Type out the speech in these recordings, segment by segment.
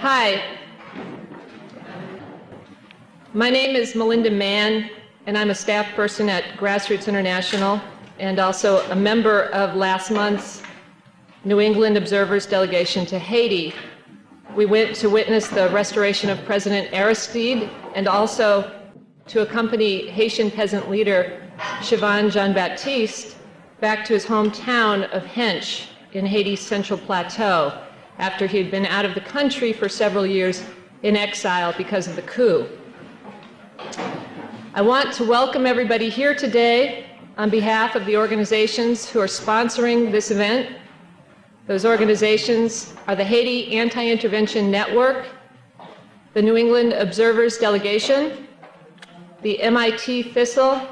Hi, my name is Melinda Mann, and I'm a staff person at Grassroots International and also a member of last month's New England Observers delegation to Haiti. We went to witness the restoration of President Aristide and also to accompany Haitian peasant leader Chavannes Jean Baptist back to his hometown of Hench in Haiti's Central Plateau after he had been out of the country for several years in exile because of the coup. I want to welcome everybody here today on behalf of the organizations who are sponsoring this event. Those organizations are the Haiti Anti-Intervention Network, the New England Observers Delegation, the MIT FISL,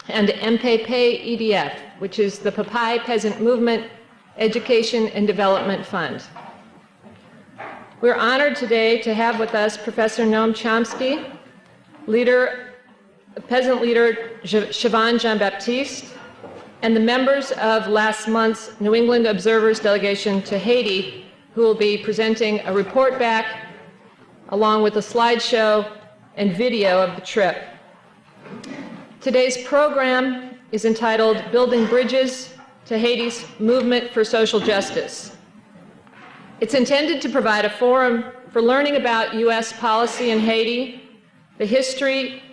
and MPP EDF, which is the Papai Peasant Movement Education and Development Fund. We're honored today to have with us Professor Noam Chomsky, peasant leader Chavannes Jean Baptist, and the members of last month's New England Observers delegation to Haiti, who will be presenting a report back along with a slideshow and video of the trip. Today's program is entitled Building Bridges to Haiti's Movement for Social Justice. It's intended to provide a forum for learning about U.S. policy in Haiti, the history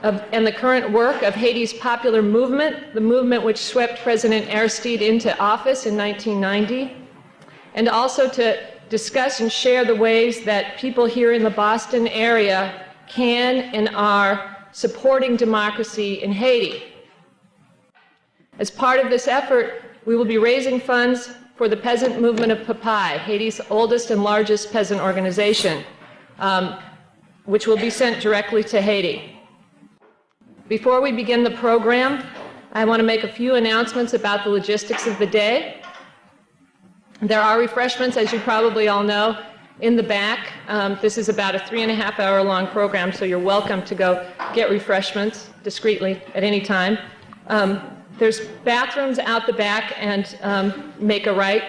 and the current work of Haiti's popular movement, the movement which swept President Aristide into office in 1990, and also to discuss and share the ways that people here in the Boston area can and are supporting democracy in Haiti. As part of this effort, we will be raising funds for the peasant movement of Papai, Haiti's oldest and largest peasant organization, which will be sent directly to Haiti. Before we begin the program, I want to make a few announcements about the logistics of the day. There are refreshments, as you probably all know, in the back. This is about a 3.5-hour long program, so you're welcome to go get refreshments discreetly at any time. There's bathrooms out the back and make a right.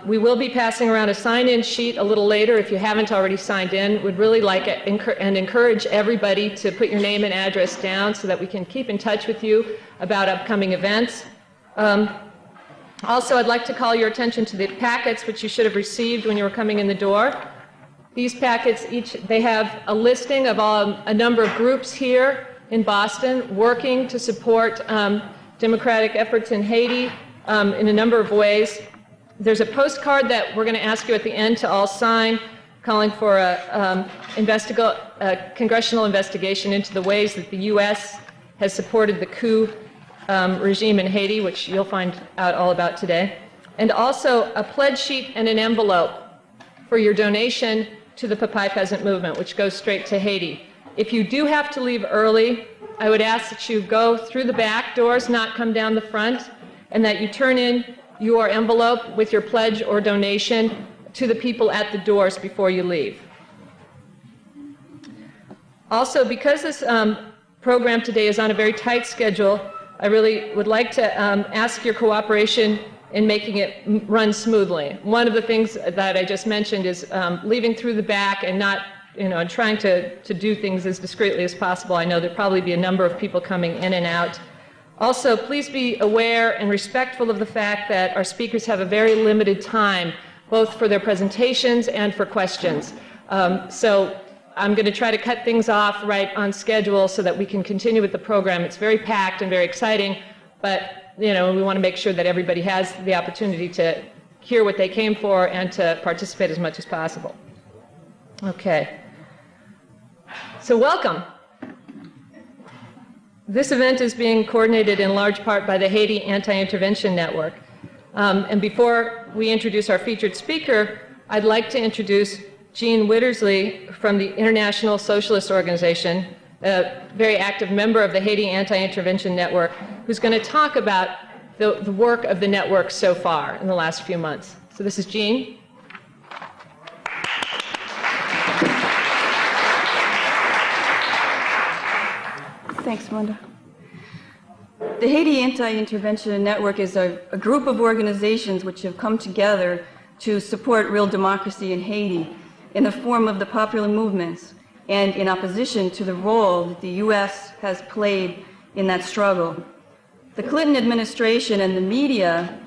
We will be passing around a sign-in sheet a little later if you haven't already signed in. Would really like it and encourage everybody to put your name and address down so that we can keep in touch with you about upcoming events. Also, I'd like to call your attention to the packets which you should have received when you were coming in the door. These packets, they have a listing of a number of groups here in Boston working to support democratic efforts in Haiti in a number of ways. There's a postcard that we're going to ask you at the end to all sign, calling for a congressional investigation into the ways that the U.S. has supported the coup regime in Haiti, which you'll find out all about today. And also a pledge sheet and an envelope for your donation to the Papai Peasant Movement, which goes straight to Haiti. If you do have to leave early, I would ask that you go through the back doors, not come down the front, and that you turn in your envelope with your pledge or donation to the people at the doors before you leave. Also, because this program today is on a very tight schedule, I really would like to ask your cooperation in making it run smoothly. One of the things that I just mentioned is leaving through the back and not, and trying to do things as discreetly as possible. I know there'll probably be a number of people coming in and out. Also, please be aware and respectful of the fact that our speakers have a very limited time, both for their presentations and for questions. So I'm going to try to cut things off right on schedule so that we can continue with the program. It's very packed and very exciting, but we want to make sure that everybody has the opportunity to hear what they came for and to participate as much as possible. Okay. So welcome. This event is being coordinated in large part by the Haiti Anti-Intervention Network. And before we introduce our featured speaker, I'd like to introduce Jean Wittersley from the International Socialist Organization, a very active member of the Haiti Anti-Intervention Network, who's going to talk about the work of the network so far in the last few months. So this is Jean. Thanks, Melinda. The Haiti Anti-Intervention Network is a group of organizations which have come together to support real democracy in Haiti in the form of the popular movements and in opposition to the role that the U.S. has played in that struggle. The Clinton administration and the media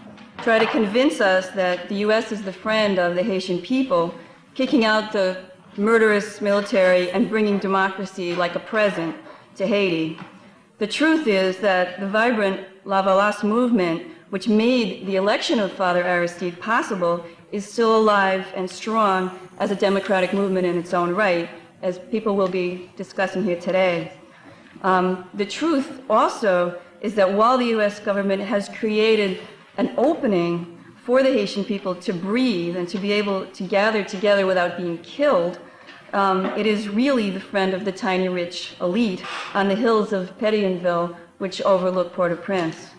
try to convince us that the U.S. is the friend of the Haitian people, kicking out the murderous military and bringing democracy like a present to Haiti. The truth is that the vibrant La Valasse movement, which made the election of Father Aristide possible, is still alive and strong as a democratic movement in its own right, as people will be discussing here today. The truth also is that while the U.S. government has created an opening for the Haitian people to breathe and to be able to gather together without being killed, it is really the friend of the tiny rich elite on the hills of Pétionville, which overlook Port-au-Prince,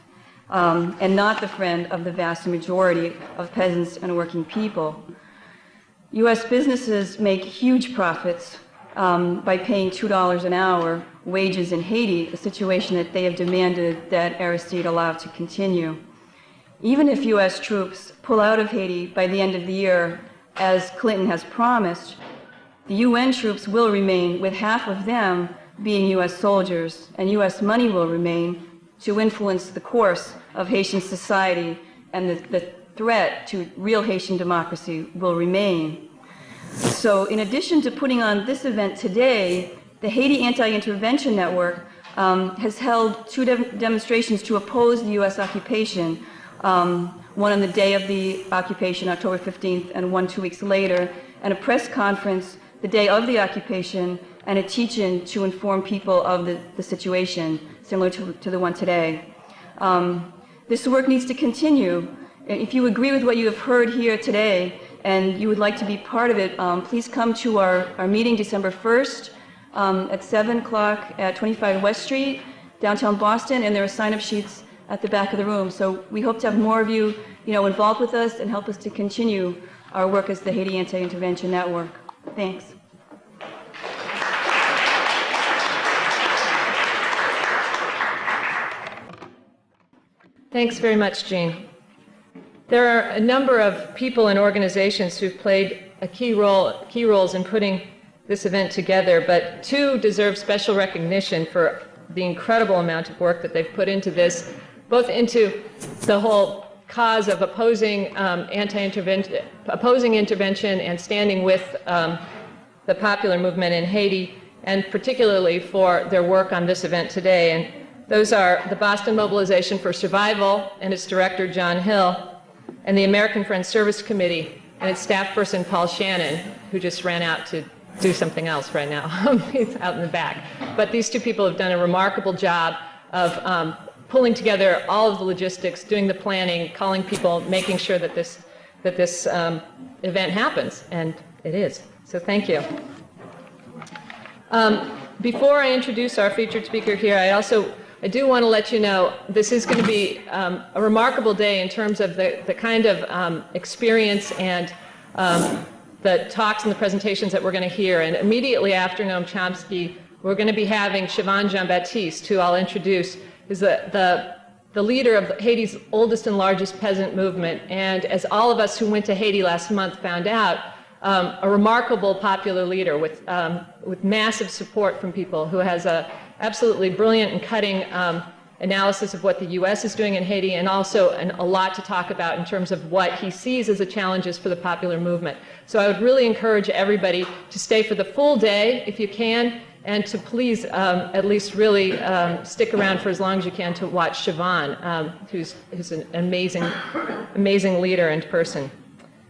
and not the friend of the vast majority of peasants and working people. U.S. businesses make huge profits by paying $2 an hour wages in Haiti, a situation that they have demanded that Aristide allow to continue. Even if U.S. troops pull out of Haiti by the end of the year, as Clinton has promised, the UN troops will remain, with half of them being U.S. soldiers, and U.S. money will remain to influence the course of Haitian society, and the threat to real Haitian democracy will remain. So in addition to putting on this event today, the Haiti Anti-Intervention Network has held two demonstrations to oppose the U.S. occupation, one on the day of the occupation, October 15th, and one 2 weeks later, and a press conference the day of the occupation, and a teach-in to inform people of the situation, similar to the one today. This work needs to continue. If you agree with what you have heard here today, and you would like to be part of it, please come to our meeting December 1st at 7 o'clock at 25 West Street, downtown Boston, and there are sign-up sheets at the back of the room. So we hope to have more of you, involved with us and help us to continue our work as the Haiti Anti-Intervention Network. Thanks. Thanks very much, Jean. There are a number of people and organizations who've played key roles in putting this event together, but two deserve special recognition for the incredible amount of work that they've put into this, both into the whole cause of opposing intervention and standing with the popular movement in Haiti, and particularly for their work on this event today. And those are the Boston Mobilization for Survival and its director, John Hill, and the American Friends Service Committee and its staff person, Paul Shannon, who just ran out to do something else right now. He's out in the back. But these two people have done a remarkable job of pulling together all of the logistics, doing the planning, calling people, making sure that this event happens, and it is. So thank you. Before I introduce our featured speaker here, I do want to let you know this is going to be a remarkable day in terms of the kind of experience and the talks and the presentations that we're going to hear. And immediately after Noam Chomsky, we're going to be having Chavannes Jean Baptist, who I'll introduce, is the leader of Haiti's oldest and largest peasant movement. And as all of us who went to Haiti last month found out, a remarkable popular leader with massive support from people, who has a absolutely brilliant and cutting analysis of what the U.S. is doing in Haiti, and also a lot to talk about in terms of what he sees as the challenges for the popular movement. So I would really encourage everybody to stay for the full day if you can, and to please at least really stick around for as long as you can to watch Chavannes, who's an amazing leader and person.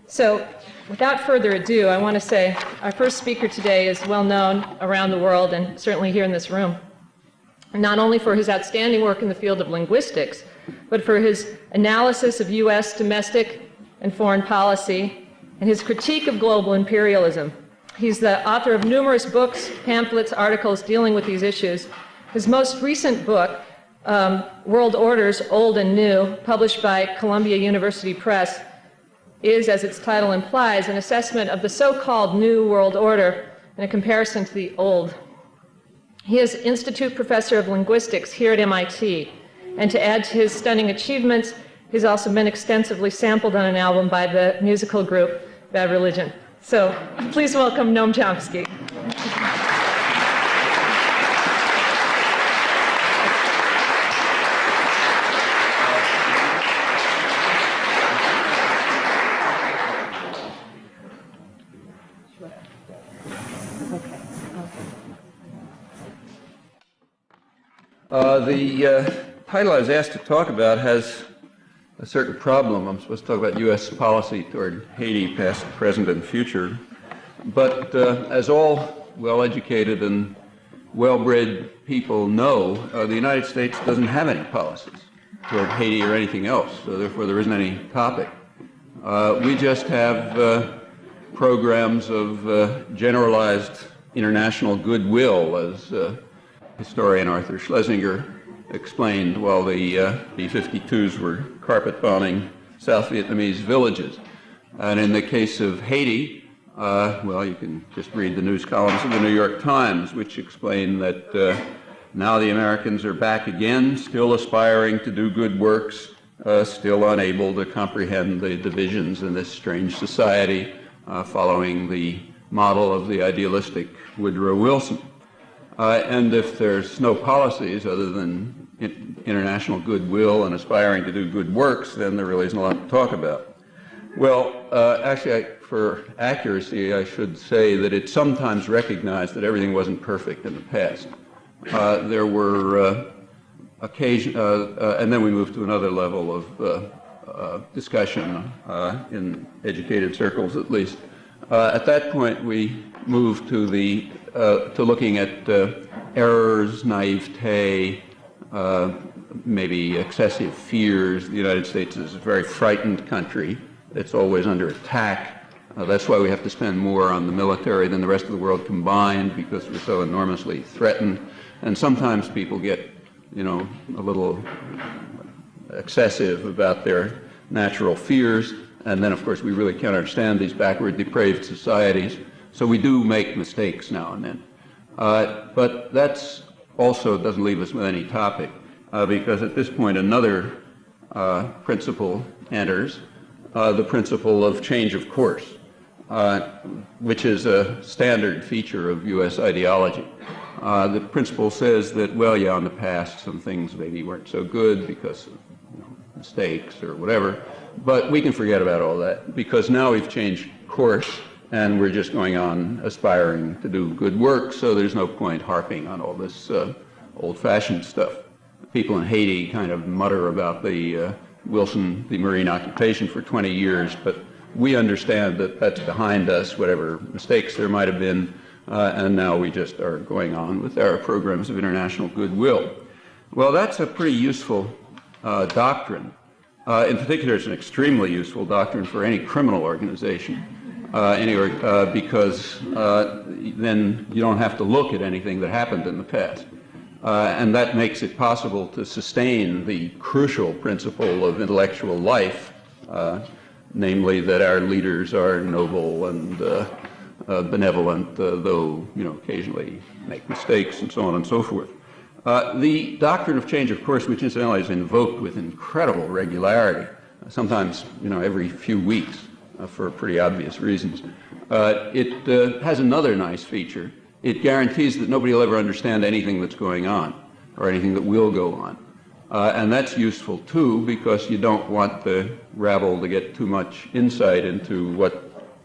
So without further ado, I want to say our first speaker today is well known around the world, and certainly here in this room, not only for his outstanding work in the field of linguistics, but for his analysis of U.S. domestic and foreign policy and his critique of global imperialism. He's the author of numerous books, pamphlets, articles dealing with these issues. His most recent book, World Orders, Old and New, published by Columbia University Press, is, as its title implies, an assessment of the so-called New World Order and a comparison to the old. He is Institute Professor of Linguistics here at MIT, and to add to his stunning achievements, He's also been extensively sampled on an album by the musical group Bad Religion. So please welcome Noam Chomsky. The title I was asked to talk about has a certain problem. I'm supposed to talk about U.S. policy toward Haiti, past, present, and future. But as all well-educated and well-bred people know, the United States doesn't have any policies toward Haiti or anything else, so therefore there isn't any topic. We just have programs of generalized international goodwill, as historian Arthur Schlesinger explained while the B-52s were carpet bombing South Vietnamese villages. And in the case of Haiti, well, you can just read the news columns of the New York Times, which explain that now the Americans are back again, still aspiring to do good works, still unable to comprehend the divisions in this strange society, following the model of the idealistic Woodrow Wilson. And if there's no policies other than international goodwill and aspiring to do good works, then there really isn't a lot to talk about. Well, actually, for accuracy, I should say that it's sometimes recognized that everything wasn't perfect in the past. There were occasions, and then we moved to another level of discussion in educated circles, at least. At that point, we moved to looking at errors, naivete, maybe excessive fears. The United States is a very frightened country. It's always under attack. That's why we have to spend more on the military than the rest of the world combined, because we're so enormously threatened. And sometimes people get, you know, a little excessive about their natural fears. And then, of course, we really can't understand these backward, depraved societies. So we do make mistakes now and then. But that's also doesn't leave us with any topic, because at this point another principle enters, the principle of change of course, which is a standard feature of U.S. ideology. The principle says that, well, yeah, in the past some things maybe weren't so good because of mistakes or whatever, but we can forget about all that because now we've changed course and we're just going on aspiring to do good work, so there's no point harping on all this old-fashioned stuff. People in Haiti kind of mutter about the Marine occupation for 20 years, but we understand that that's behind us, whatever mistakes there might have been, and now we just are going on with our programs of international goodwill. Well, that's a pretty useful doctrine. In particular, it's an extremely useful doctrine for any criminal organization, because then you don't have to look at anything that happened in the past. And that makes it possible to sustain the crucial principle of intellectual life, namely that our leaders are noble and benevolent, though occasionally make mistakes and so on and so forth. The doctrine of change of course, which incidentally is invoked with incredible regularity, sometimes every few weeks for pretty obvious reasons, it has another nice feature. It guarantees that nobody will ever understand anything that's going on or anything that will go on. And that's useful too, because you don't want the rabble to get too much insight into what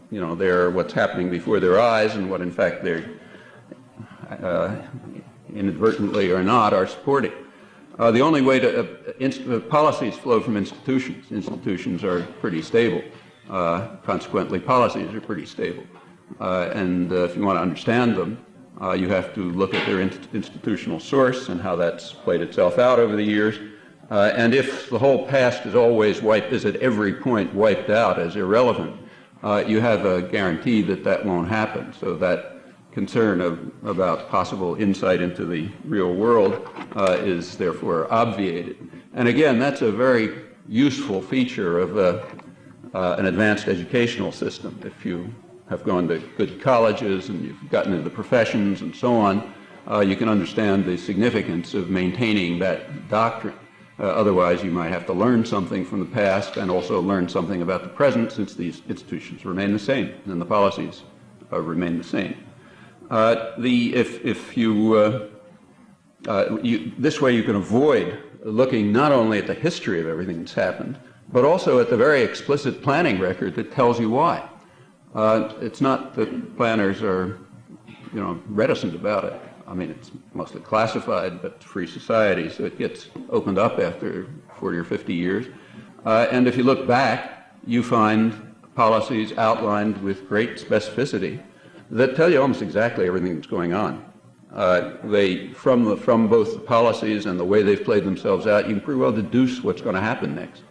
what's happening before their eyes and what in fact they're inadvertently or not are supporting. The only way to policies flow from institutions. Institutions are pretty stable. Consequently, policies are pretty stable. And if you want to understand them, you have to look at their institutional source and how that's played itself out over the years. And if the whole past is always is at every point wiped out as irrelevant, you have a guarantee that that won't happen. So that concern about possible insight into the real world is therefore obviated. And again, that's a very useful feature of an advanced educational system. If you have gone to good colleges and you've gotten into the professions and so on, you can understand the significance of maintaining that doctrine. Otherwise, you might have to learn something from the past and also learn something about the present, since these institutions remain the same and the policies remain the same. This way you can avoid looking not only at the history of everything that's happened, but also at the very explicit planning record that tells you why. It's not that planners are, reticent about it. I mean, it's mostly classified, but free society, so it gets opened up after 40 or 50 years. And if you look back, you find policies outlined with great specificity that tell you almost exactly everything that's going on. From both the policies and the way they've played themselves out, you can pretty well deduce what's going to happen next.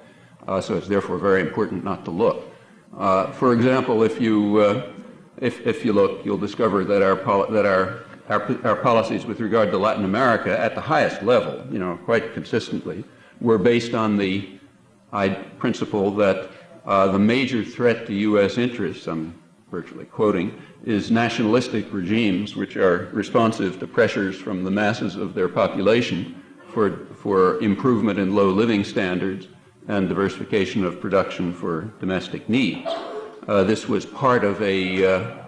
So it's therefore very important not to look. For example, if you look, you'll discover that our policies with regard to Latin America at the highest level, quite consistently, were based on the principle that the major threat to U.S. interests, I'm virtually quoting, is nationalistic regimes which are responsive to pressures from the masses of their population for improvement in low living standards and diversification of production for domestic needs. This was part of a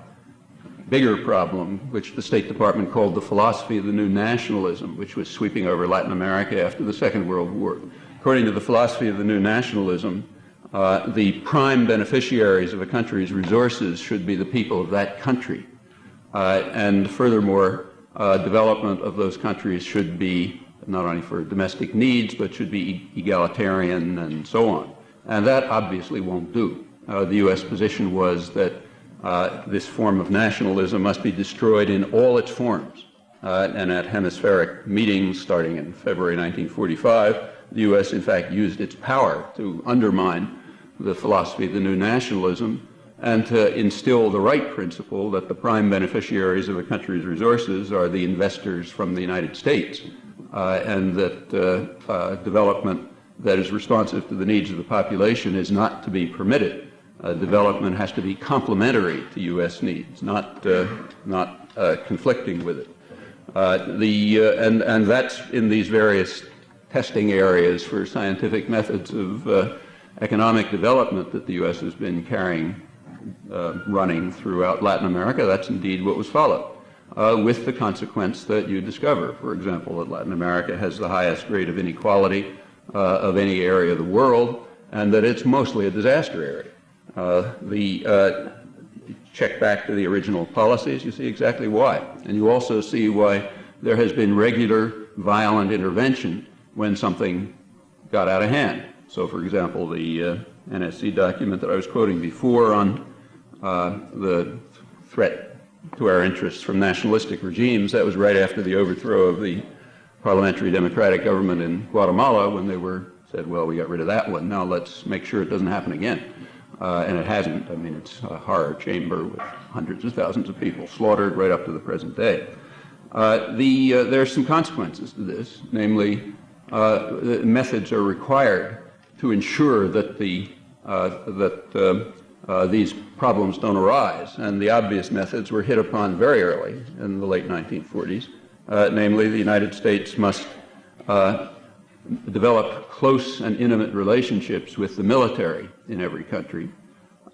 bigger problem, which the State Department called the philosophy of the new nationalism, which was sweeping over Latin America after the Second World War. According to the philosophy of the new nationalism, the prime beneficiaries of a country's resources should be the people of that country. And furthermore, development of those countries should be not only for domestic needs, but should be egalitarian and so on. And that obviously won't do. The U.S. position was that this form of nationalism must be destroyed in all its forms. And at hemispheric meetings starting in February 1945, the U.S. in fact used its power to undermine the philosophy of the new nationalism and to instill the right principle that the prime beneficiaries of a country's resources are the investors from the United States, and that development that is responsive to the needs of the population is not to be permitted. Development has to be complementary to U.S. needs, not conflicting with it. And that's in these various testing areas for scientific methods of economic development that the U.S. has been running throughout Latin America. That's indeed what was followed, with the consequence that you discover, for example, that Latin America has the highest rate of inequality of any area of the world, and that it's mostly a disaster area. Check back to the original policies, you see exactly why. And you also see why there has been regular violent intervention when something got out of hand. So, for example, the NSC document that I was quoting before on the threat to our interests from nationalistic regimes, that was right after the overthrow of the parliamentary democratic government in Guatemala, when they said, well, we got rid of that one, now let's make sure it doesn't happen again. And it hasn't. I mean, it's a horror chamber with hundreds of thousands of people slaughtered right up to the present day. There are some consequences to this, namely, the methods are required to ensure that these problems don't arise. And the obvious methods were hit upon very early in the late 1940s. Namely, the United States must develop close and intimate relationships with the military in every country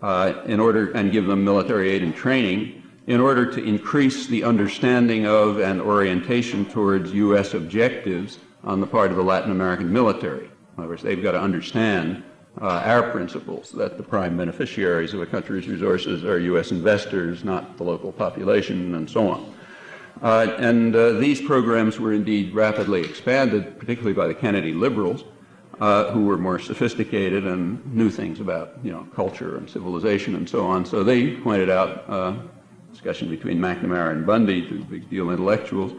and give them military aid and training in order to increase the understanding of and orientation towards U.S. objectives on the part of the Latin American military. In other words, they've got to understand our principles, that the prime beneficiaries of a country's resources are U.S. investors, not the local population, and so on. These programs were indeed rapidly expanded, particularly by the Kennedy liberals, who were more sophisticated and knew things about, culture and civilization and so on. So they pointed out, discussion between McNamara and Bundy, two big deal intellectuals,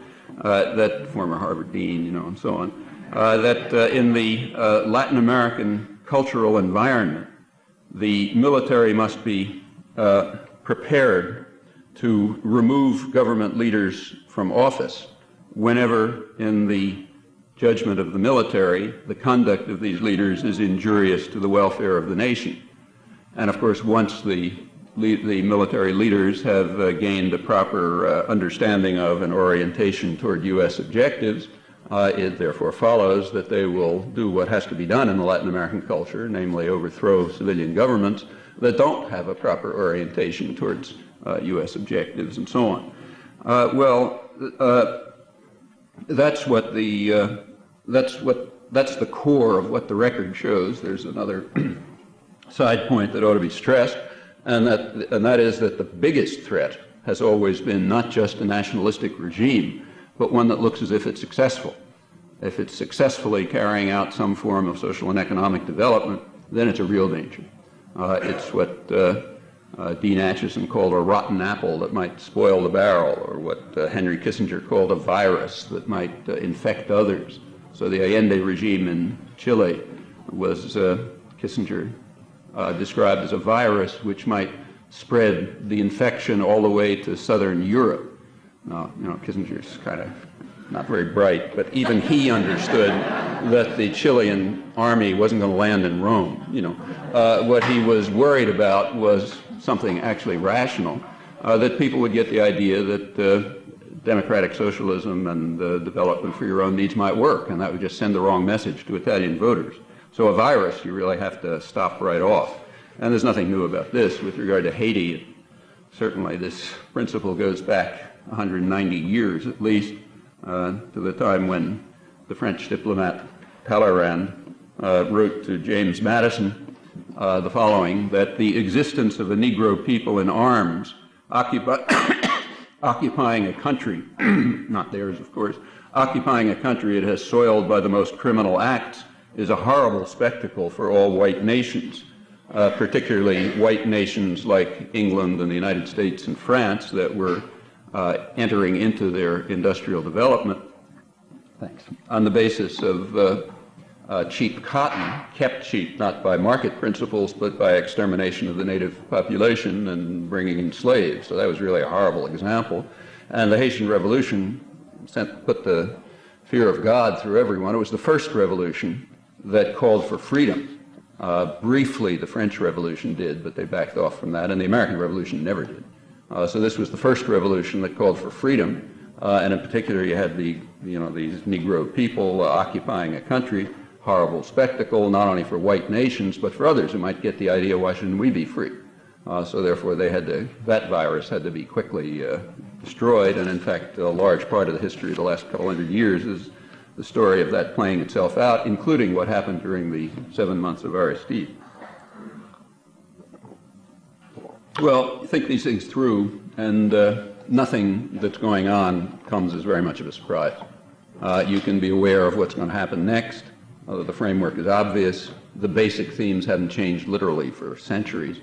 that former Harvard dean, and so on, that in the Latin American cultural environment, the military must be prepared to remove government leaders from office whenever, in the judgment of the military, the conduct of these leaders is injurious to the welfare of the nation. And of course, once the military leaders have gained a proper understanding of and orientation toward U.S. objectives, It therefore follows that they will do what has to be done in the Latin American culture, namely overthrow civilian governments that don't have a proper orientation towards U.S. objectives and so on. That's the core of what the record shows. There's another side point that ought to be stressed, and that is that the biggest threat has always been not just a nationalistic regime, but one that looks as if it's successful. If it's successfully carrying out some form of social and economic development, then it's a real danger. It's what Dean Acheson called a rotten apple that might spoil the barrel, or what Henry Kissinger called a virus that might infect others. So the Allende regime in Chile was Kissinger described as a virus which might spread the infection all the way to southern Europe. Now, Kissinger's kind of not very bright, but even he understood that the Chilean army wasn't going to land in Rome. What he was worried about was something actually rational, that people would get the idea that democratic socialism and development for your own needs might work, and that would just send the wrong message to Italian voters. So a virus you really have to stop right off. And there's nothing new about this. With regard to Haiti, certainly this principle goes back 190 years at least, to the time when the French diplomat Talleyrand wrote to James Madison the following, that the existence of a Negro people in arms occupying a country, not theirs of course, occupying a country it has soiled by the most criminal acts is a horrible spectacle for all white nations, particularly white nations like England and the United States and France that were entering into their industrial development on the basis of cheap cotton, kept cheap not by market principles but by extermination of the native population and bringing in slaves. So that was really a horrible example. And the Haitian Revolution put the fear of God through everyone. It was the first revolution that called for freedom. Briefly, the French Revolution did, but they backed off from that, and the American Revolution never did. So this was the first revolution that called for freedom, and in particular you had these Negro people occupying a country, horrible spectacle, not only for white nations, but for others who might get the idea, why shouldn't we be free? So therefore that virus had to be quickly destroyed, and in fact a large part of the history of the last couple hundred years is the story of that playing itself out, including what happened during the 7 months of Aristide. Well, think these things through, and nothing that's going on comes as very much of a surprise. You can be aware of what's going to happen next, although the framework is obvious. The basic themes haven't changed literally for centuries.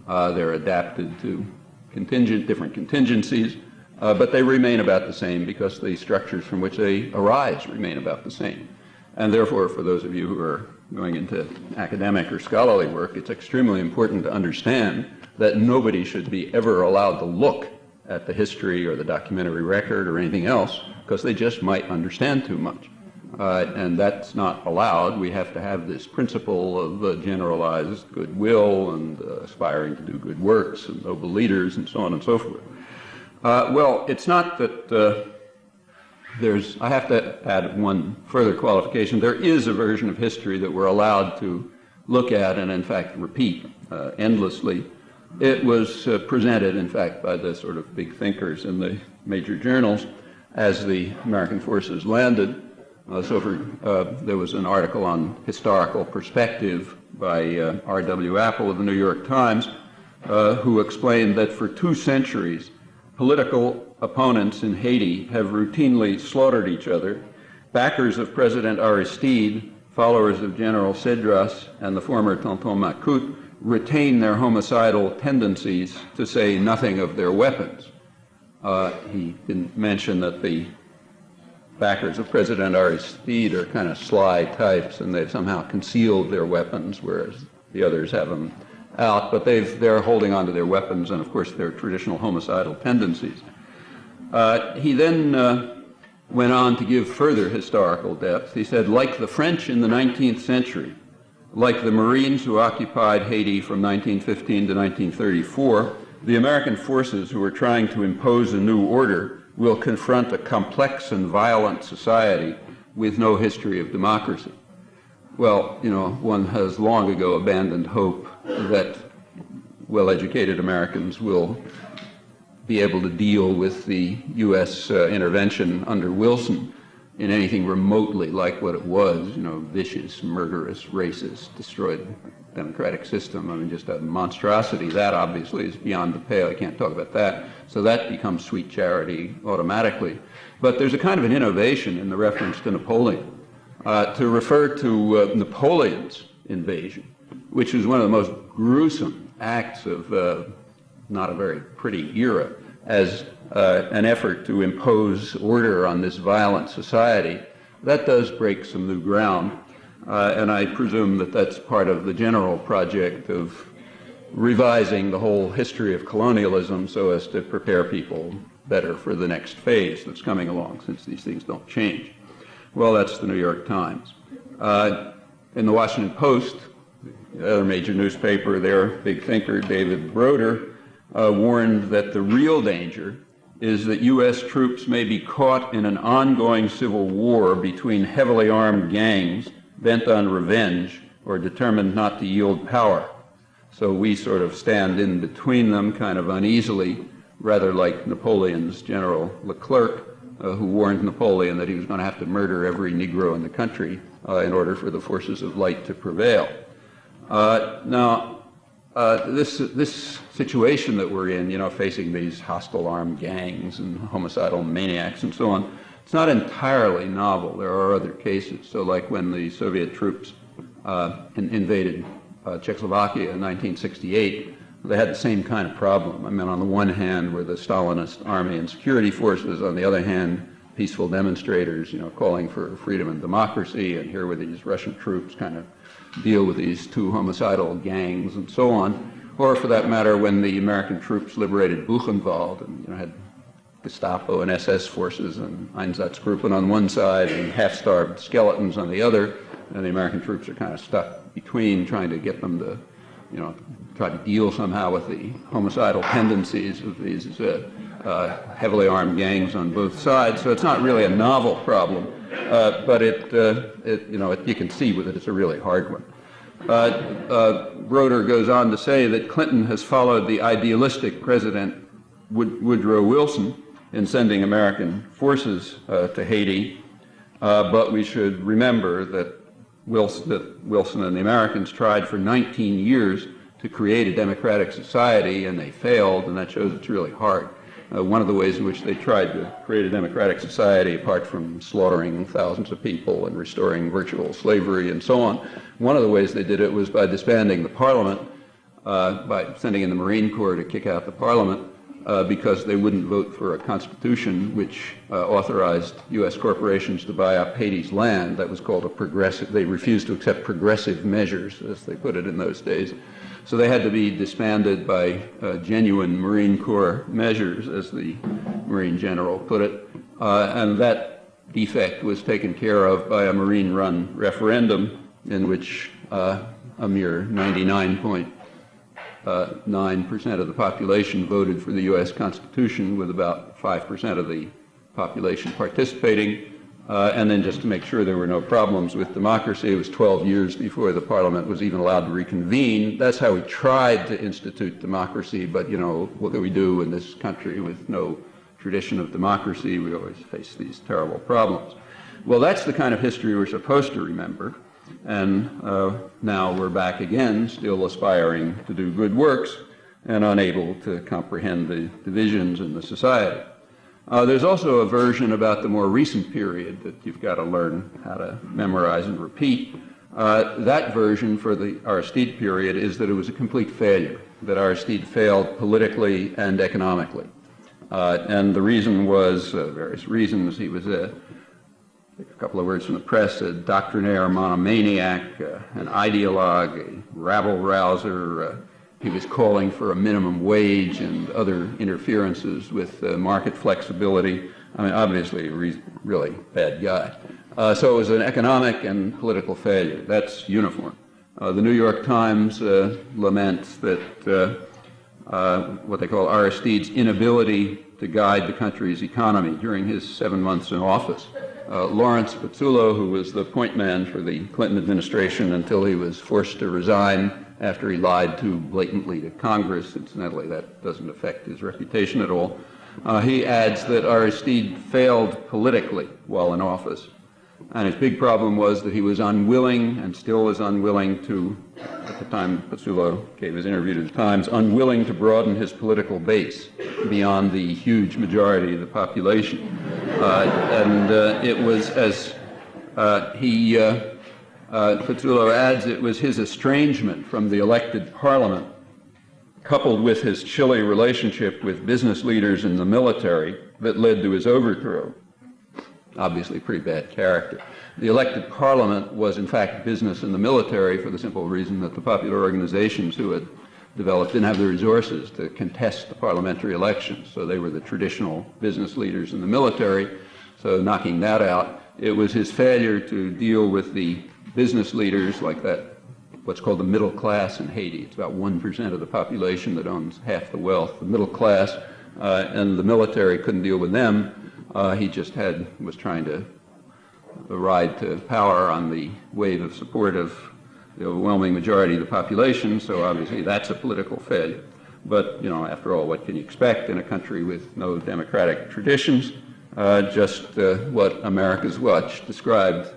They're adapted to different contingencies, but they remain about the same because the structures from which they arise remain about the same. And therefore, for those of you who are going into academic or scholarly work, it's extremely important to understand that nobody should be ever allowed to look at the history or the documentary record or anything else, because they just might understand too much. And that's not allowed. We have to have this principle of generalized goodwill and aspiring to do good works and noble leaders and so on and so forth. Well, it's not that I have to add one further qualification. There is a version of history that we're allowed to look at and in fact repeat endlessly. It was presented, in fact, by the sort of big thinkers in the major journals as the American forces landed. There was an article on historical perspective by R.W. Apple of the New York Times, who explained that for 2 centuries, political opponents in Haiti have routinely slaughtered each other. Backers of President Aristide, followers of General Cedras and the former Tonton Macoute, retain their homicidal tendencies, to say nothing of their weapons. He didn't mention that the backers of President Aristide are kind of sly types and they've somehow concealed their weapons, whereas the others have them out, but they're holding on to their weapons and of course their traditional homicidal tendencies. He then went on to give further historical depth. He said, like the French in the 19th century, like the Marines who occupied Haiti from 1915 to 1934, the American forces who are trying to impose a new order will confront a complex and violent society with no history of democracy. Well, you know, one has long ago abandoned hope that well-educated Americans will be able to deal with the U.S. Intervention under Wilson in anything remotely like what it was, you know, vicious, murderous, racist, destroyed democratic system. I mean, just a monstrosity. That obviously is beyond the pale. I can't talk about that. So that becomes sweet charity automatically. But there's a kind of an innovation in the reference to Napoleon. To refer to Napoleon's invasion, which was one of the most gruesome acts of not a very pretty era, as an effort to impose order on this violent society, that does break some new ground. And I presume that that's part of the general project of revising the whole history of colonialism so as to prepare people better for the next phase that's coming along, since these things don't change. Well, that's the New York Times. In the Washington Post, the other major newspaper there, big thinker David Broder, warned that the real danger is that U.S. troops may be caught in an ongoing civil war between heavily armed gangs bent on revenge or determined not to yield power. So we sort of stand in between them kind of uneasily, rather like Napoleon's General Leclerc, who warned Napoleon that he was going to have to murder every Negro in the country in order for the forces of light to prevail. This situation that we're in, you know, facing these hostile armed gangs and homicidal maniacs and so on, it's not entirely novel. There are other cases. So like when the Soviet troops invaded Czechoslovakia in 1968, they had the same kind of problem. I mean, on the one hand were the Stalinist army and security forces, on the other hand, peaceful demonstrators, you know, calling for freedom and democracy, and here were these Russian troops kind of deal with these two homicidal gangs and so on. Or for that matter, when the American troops liberated Buchenwald and, you know, had Gestapo and SS forces and Einsatzgruppen on one side and half-starved skeletons on the other, and the American troops are kind of stuck between, trying to get them to, you know, try to deal somehow with the homicidal tendencies of these heavily armed gangs on both sides. So it's not really a novel problem, but you can see with it it's a really hard one. Broder goes on to say that Clinton has followed the idealistic President Woodrow Wilson in sending American forces to Haiti, but we should remember that Wilson and the Americans tried for 19 years to create a democratic society, and they failed, and that shows it's really hard. One of the ways in which they tried to create a democratic society, apart from slaughtering thousands of people and restoring virtual slavery and so on, one of the ways they did it was by disbanding the parliament, by sending in the Marine Corps to kick out the parliament, because they wouldn't vote for a constitution which authorized U.S. corporations to buy up Haiti's land. That was called a progressive. They refused to accept progressive measures, as they put it in those days. So they had to be disbanded by genuine Marine Corps measures, as the Marine General put it. And that defect was taken care of by a Marine-run referendum in which a mere 99.9% of the population voted for the U.S. Constitution, with about 5% of the population participating. And then just to make sure there were no problems with democracy, it was 12 years before the parliament was even allowed to reconvene. That's how we tried to institute democracy, but, you know, what do we do in this country with no tradition of democracy? We always face these terrible problems. Well, that's the kind of history we're supposed to remember. And now we're back again, still aspiring to do good works and unable to comprehend the divisions in the society. There's also a version about the more recent period that you've got to learn how to memorize and repeat. That version for the Aristide period is that it was a complete failure, that Aristide failed politically and economically. And the reason was, various reasons. He was a couple of words from the press, a doctrinaire monomaniac, an ideologue, a rabble-rouser. He was calling for a minimum wage and other interferences with market flexibility. I mean, obviously a really bad guy. So it was an economic and political failure. That's uniform. The New York Times laments that what they call Aristide's inability to guide the country's economy during his 7 months in office. Lawrence Pezzullo, who was the point man for the Clinton administration until he was forced to resign after he lied too blatantly to Congress. Incidentally, that doesn't affect his reputation at all. He adds that Aristide failed politically while in office. And his big problem was that he was unwilling, and still is unwilling to, at the time Pezzullo gave his interview to the Times, unwilling to broaden his political base beyond the huge majority of the population. It was, as Pezzullo adds, it was his estrangement from the elected parliament, coupled with his chilly relationship with business leaders in the military, that led to his overthrow. Obviously pretty bad character. The elected parliament was in fact business in the military for the simple reason that the popular organizations who had developed didn't have the resources to contest the parliamentary elections. So they were the traditional business leaders in the military. So knocking that out, it was his failure to deal with the business leaders like that, what's called the middle class in Haiti. It's about 1% of the population that owns half the wealth. The middle class and the military couldn't deal with them. He just was trying to ride to power on the wave of support of the overwhelming majority of the population, so obviously that's a political failure. But, you know, after all, what can you expect in a country with no democratic traditions? Just what America's Watch described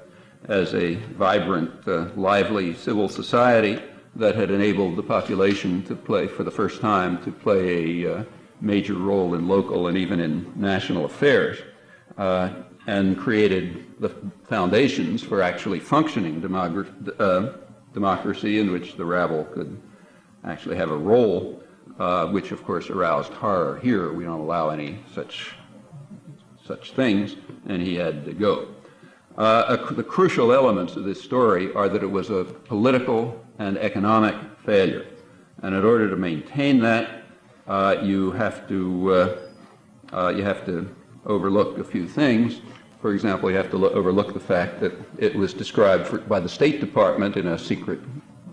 as a vibrant, lively civil society that had enabled the population to play, for the first time, to play a major role in local and even in national affairs, and created the foundations for actually functioning democracy in which the rabble could actually have a role, which of course aroused horror here. We don't allow any such things, and he had to go. The crucial elements of this story are that it was a political and economic failure, and in order to maintain that, you have to overlook a few things. For example, you have to overlook the fact that it was described by the State Department in a secret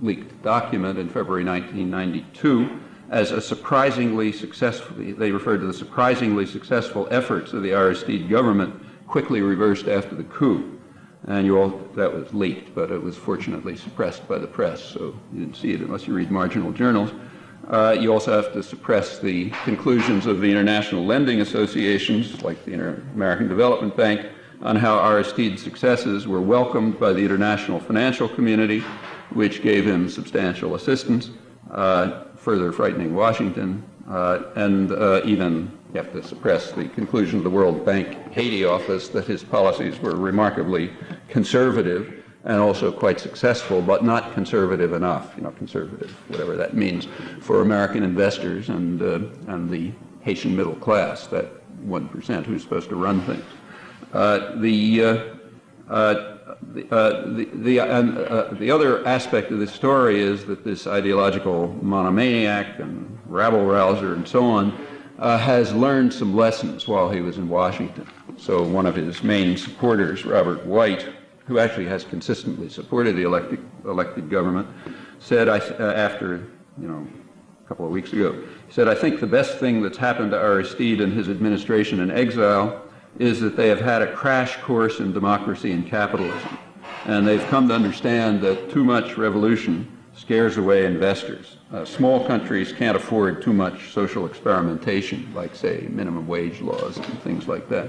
leaked document in February 1992 as a surprisingly successful, they referred to the surprisingly successful efforts of the Aristide government, quickly reversed after the coup. And that was leaked, but it was fortunately suppressed by the press, so you didn't see it unless you read marginal journals. You also have to suppress the conclusions of the international lending associations, like the American Development Bank, on how Aristide's successes were welcomed by the international financial community, which gave him substantial assistance, further frightening Washington, and even you have to suppress the conclusion of the World Bank Haiti office that his policies were remarkably conservative and also quite successful, but not conservative enough, conservative, whatever that means, for American investors and the Haitian middle class, that 1% who's supposed to run things. The other aspect of this story is that this ideological monomaniac and rabble-rouser and so on has learned some lessons while he was in Washington. So one of his main supporters, Robert White, who actually has consistently supported the elected government, said after, a couple of weeks ago, he said, "I think the best thing that's happened to Aristide and his administration in exile is that they have had a crash course in democracy and capitalism. And they've come to understand that too much revolution scares away investors. Small countries can't afford too much social experimentation, like, say, minimum wage laws and things like that."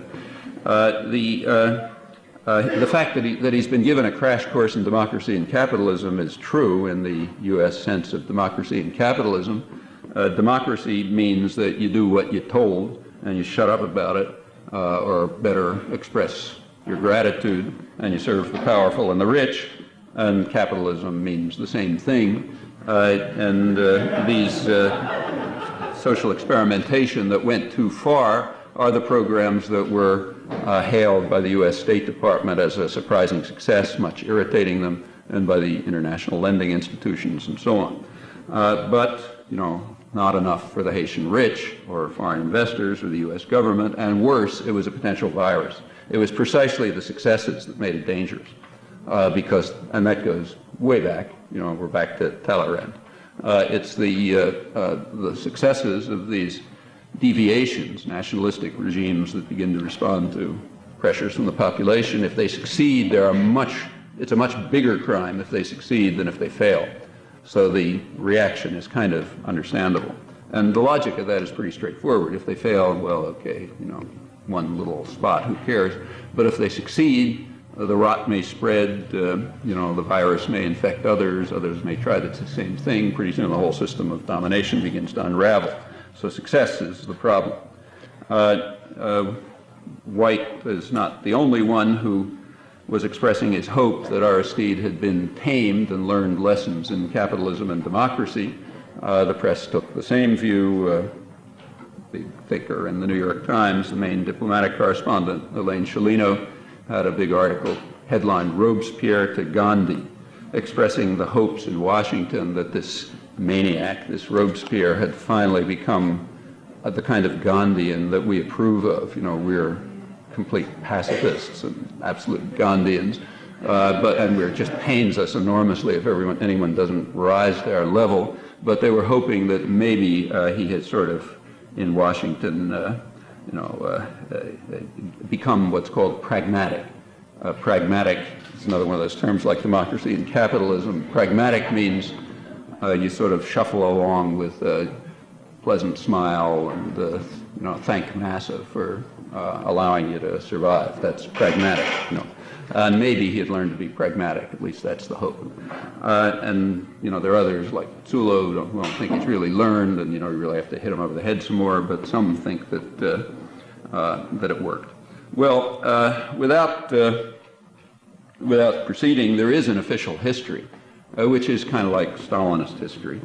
The fact that he's been given a crash course in democracy and capitalism is true in the U.S. sense of democracy and capitalism. Democracy means that you do what you're told and you shut up about it, or better express your gratitude, and you serve the powerful and the rich. And capitalism means the same thing. These social experimentation that went too far are the programs that were hailed by the U.S. State Department as a surprising success, much irritating them, and by the international lending institutions and so on. But, not enough for the Haitian rich or foreign investors or the U.S. government, and worse, it was a potential virus. It was precisely the successes that made it dangerous, and that goes way back, we're back to Talleyrand. It's the successes of these deviations, nationalistic regimes that begin to respond to pressures from the population. If they succeed, it's a much bigger crime if they succeed than if they fail. So the reaction is kind of understandable. And the logic of that is pretty straightforward. If they fail, well, okay, one little spot, who cares? But if they succeed, the rot may spread, the virus may infect others may try the same thing. Pretty soon the whole system of domination begins to unravel. So success is the problem. White is not the only one who was expressing his hope that Aristide had been tamed and learned lessons in capitalism and democracy. The press took the same view. The thinker in the New York Times, the main diplomatic correspondent, Elaine Sciolino, had a big article headlined "Robespierre to Gandhi," expressing the hopes in Washington that this maniac, this Robespierre, had finally become the kind of Gandhian that we approve of. We're complete pacifists and absolute Gandhians, and it just pains us enormously if anyone doesn't rise to our level. But they were hoping that maybe he had sort of, in Washington, become what's called pragmatic. Pragmatic is another one of those terms like democracy and capitalism. Pragmatic means you sort of shuffle along with a pleasant smile and thank Massa for allowing you to survive. That's pragmatic. And maybe he had learned to be pragmatic. At least that's the hope. And there are others like Zulo who don't think he's really learned, and you really have to hit him over the head some more. But some think that it worked. Well, without proceeding, there is an official history, which is kind of like Stalinist history,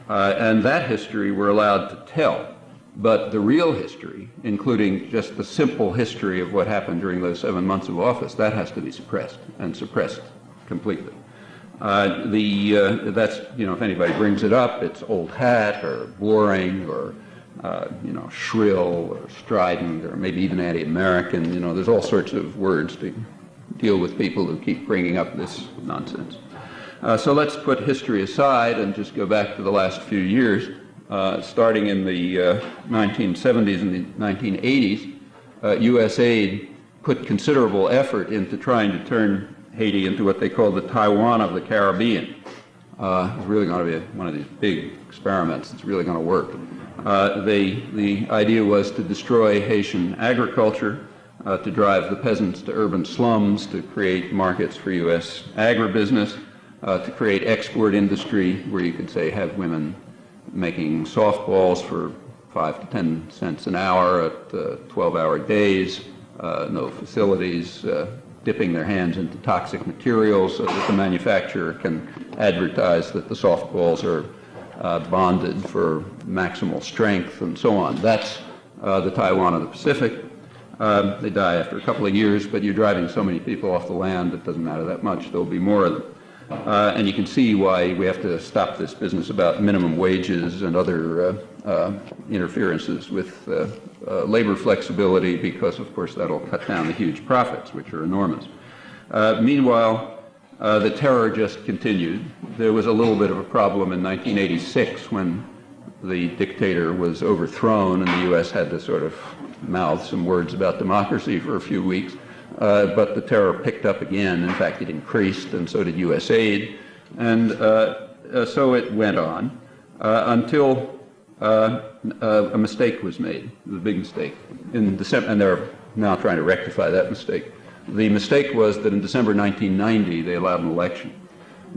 and that history we're allowed to tell. But the real history, including just the simple history of what happened during those 7 months of office, that has to be suppressed, and suppressed completely. That's, if anybody brings it up, it's old hat or boring or, shrill or strident or maybe even anti-American. There's all sorts of words to deal with people who keep bringing up this nonsense. So let's put history aside and just go back to the last few years. Starting in the 1970s and the 1980s, U.S. aid put considerable effort into trying to turn Haiti into what they call the Taiwan of the Caribbean. It's really going to be one of these big experiments. It's really going to work. The idea was to destroy Haitian agriculture, to drive the peasants to urban slums, to create markets for U.S. agribusiness, to create export industry where you could say have women making softballs for 5 to 10 cents an hour at 12-hour days, no facilities, dipping their hands into toxic materials so that the manufacturer can advertise that the softballs are bonded for maximal strength and so on. That's the Taiwan of the Pacific. They die after a couple of years, but you're driving so many people off the land, it doesn't matter that much. There'll be more of them. And you can see why we have to stop this business about minimum wages and other interferences with labor flexibility, because, of course, that'll cut down the huge profits, which are enormous. Meanwhile, the terror just continued. There was a little bit of a problem in 1986 when the dictator was overthrown and the U.S. had to sort of mouth some words about democracy for a few weeks. But the terror picked up again. In fact, it increased, and so did U.S. aid. And so it went on until a mistake was made, the big mistake. In December, and they're now trying to rectify that mistake. The mistake was that in December 1990, they allowed an election.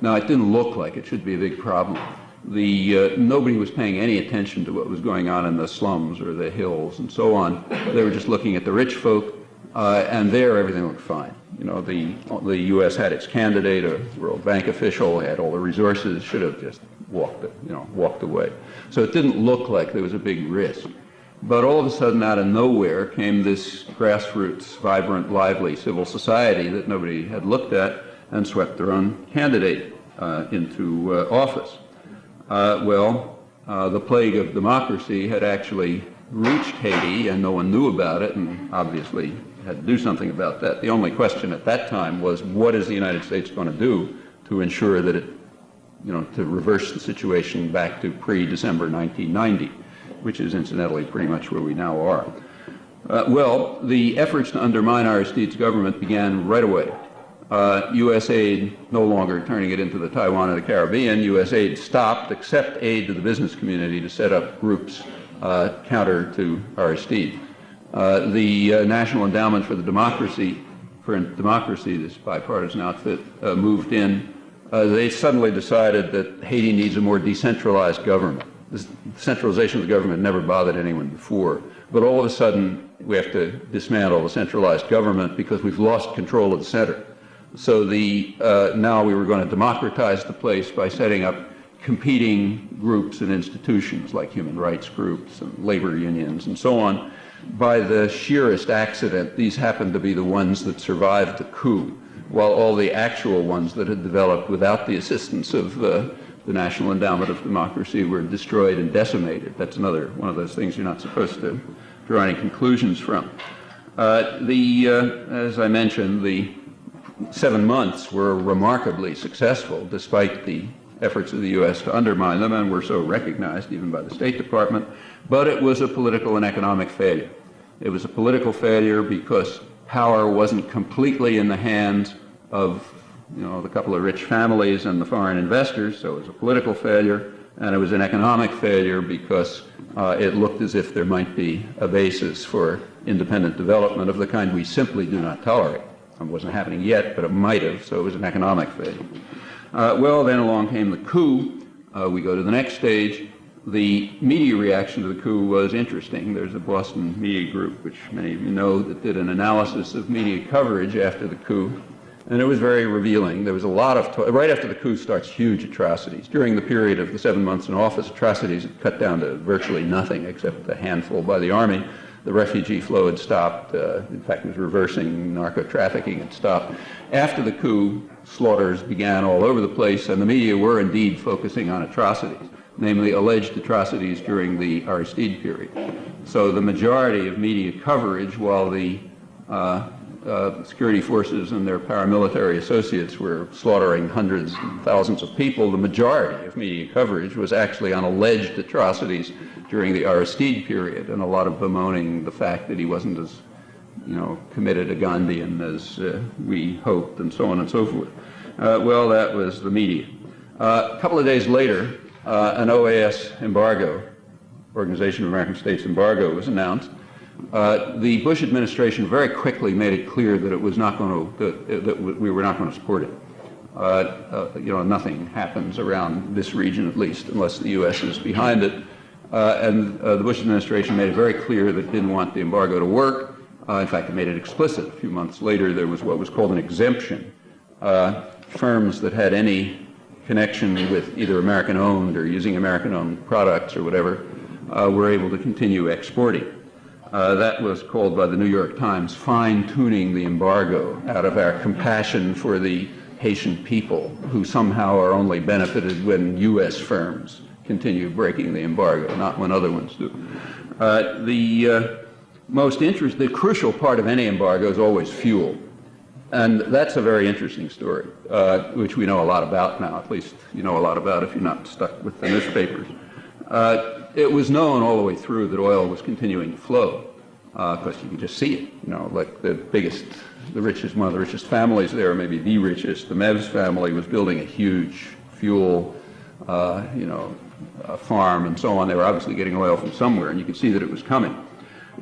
Now, it didn't look like it should be a big problem. Nobody was paying any attention to what was going on in the slums or the hills and so on. They were just looking at the rich folk. And there, everything looked fine. The U.S. had its candidate, a World Bank official, had all the resources, should have just walked away. So it didn't look like there was a big risk. But all of a sudden, out of nowhere, came this grassroots, vibrant, lively civil society that nobody had looked at and swept their own candidate into office. The plague of democracy had actually reached Haiti, and no one knew about it, and obviously had to do something about that. The only question at that time was, what is the United States going to do to ensure that it to reverse the situation back to pre-December 1990, which is incidentally pretty much where we now are. Well, the efforts to undermine Aristide's government began right away. U.S. aid no longer turning it into the Taiwan of the Caribbean, U.S. aid stopped, except aid to the business community to set up groups counter to Aristide. The National Endowment for Democracy, this bipartisan outfit, moved in. They suddenly decided that Haiti needs a more decentralized government. The centralization of the government never bothered anyone before, but all of a sudden we have to dismantle the centralized government because we've lost control of the center. So now we were going to democratize the place by setting up competing groups and institutions like human rights groups and labor unions and so on. By the sheerest accident, these happened to be the ones that survived the coup, while all the actual ones that had developed without the assistance of the National Endowment of Democracy were destroyed and decimated. That's another one of those things you're not supposed to draw any conclusions from. As I mentioned, the 7 months were remarkably successful despite the efforts of the U.S. to undermine them, and were so recognized even by the State Department. But it was a political and economic failure. It was a political failure because power wasn't completely in the hands of the couple of rich families and the foreign investors, so it was a political failure, and it was an economic failure because it looked as if there might be a basis for independent development of the kind we simply do not tolerate. It wasn't happening yet, but it might have, so it was an economic failure. Well, then along came the coup. We go to the next stage. The media reaction to the coup was interesting. There's a Boston media group, which many of you know, that did an analysis of media coverage after the coup, and it was very revealing. There was a lot of right after the coup starts huge atrocities. During the period of the 7 months in office, atrocities had cut down to virtually nothing except a handful by the army. The refugee flow had stopped. In fact, it was reversing. Narco-trafficking had stopped. After the coup, slaughters began all over the place, and the media were indeed focusing on atrocities, namely alleged atrocities during the Aristide period. So the majority of media coverage, while the security forces and their paramilitary associates were slaughtering hundreds and thousands of people, the majority of media coverage was actually on alleged atrocities during the Aristide period, and a lot of bemoaning the fact that he wasn't as committed a Gandhian as we hoped, and so on and so forth. Well, that was the media. A couple of days later, an OAS embargo, Organization of American States embargo, was announced. The Bush administration very quickly made it clear that it was not going to, that we were not going to support it. Nothing happens around this region, at least, unless the U.S. is behind it. And the Bush administration made it very clear that it didn't want the embargo to work. In fact, it made it explicit. A few months later, there was what was called an exemption. Firms that had any connection with either American-owned or using American-owned products or whatever were able to continue exporting. That was called by the New York Times fine-tuning the embargo out of our compassion for the Haitian people, who somehow are only benefited when U.S. firms continue breaking the embargo, not when other ones do. The crucial part of any embargo is always fuel. And that's a very interesting story, which we know a lot about now, at least you know a lot about if you're not stuck with the newspapers. It was known all the way through that oil was continuing to flow, because you could just see it, like the richest, one of the richest families there, maybe the richest, the Mevs family, was building a huge fuel, farm and so on. They were obviously getting oil from somewhere, and you could see that it was coming.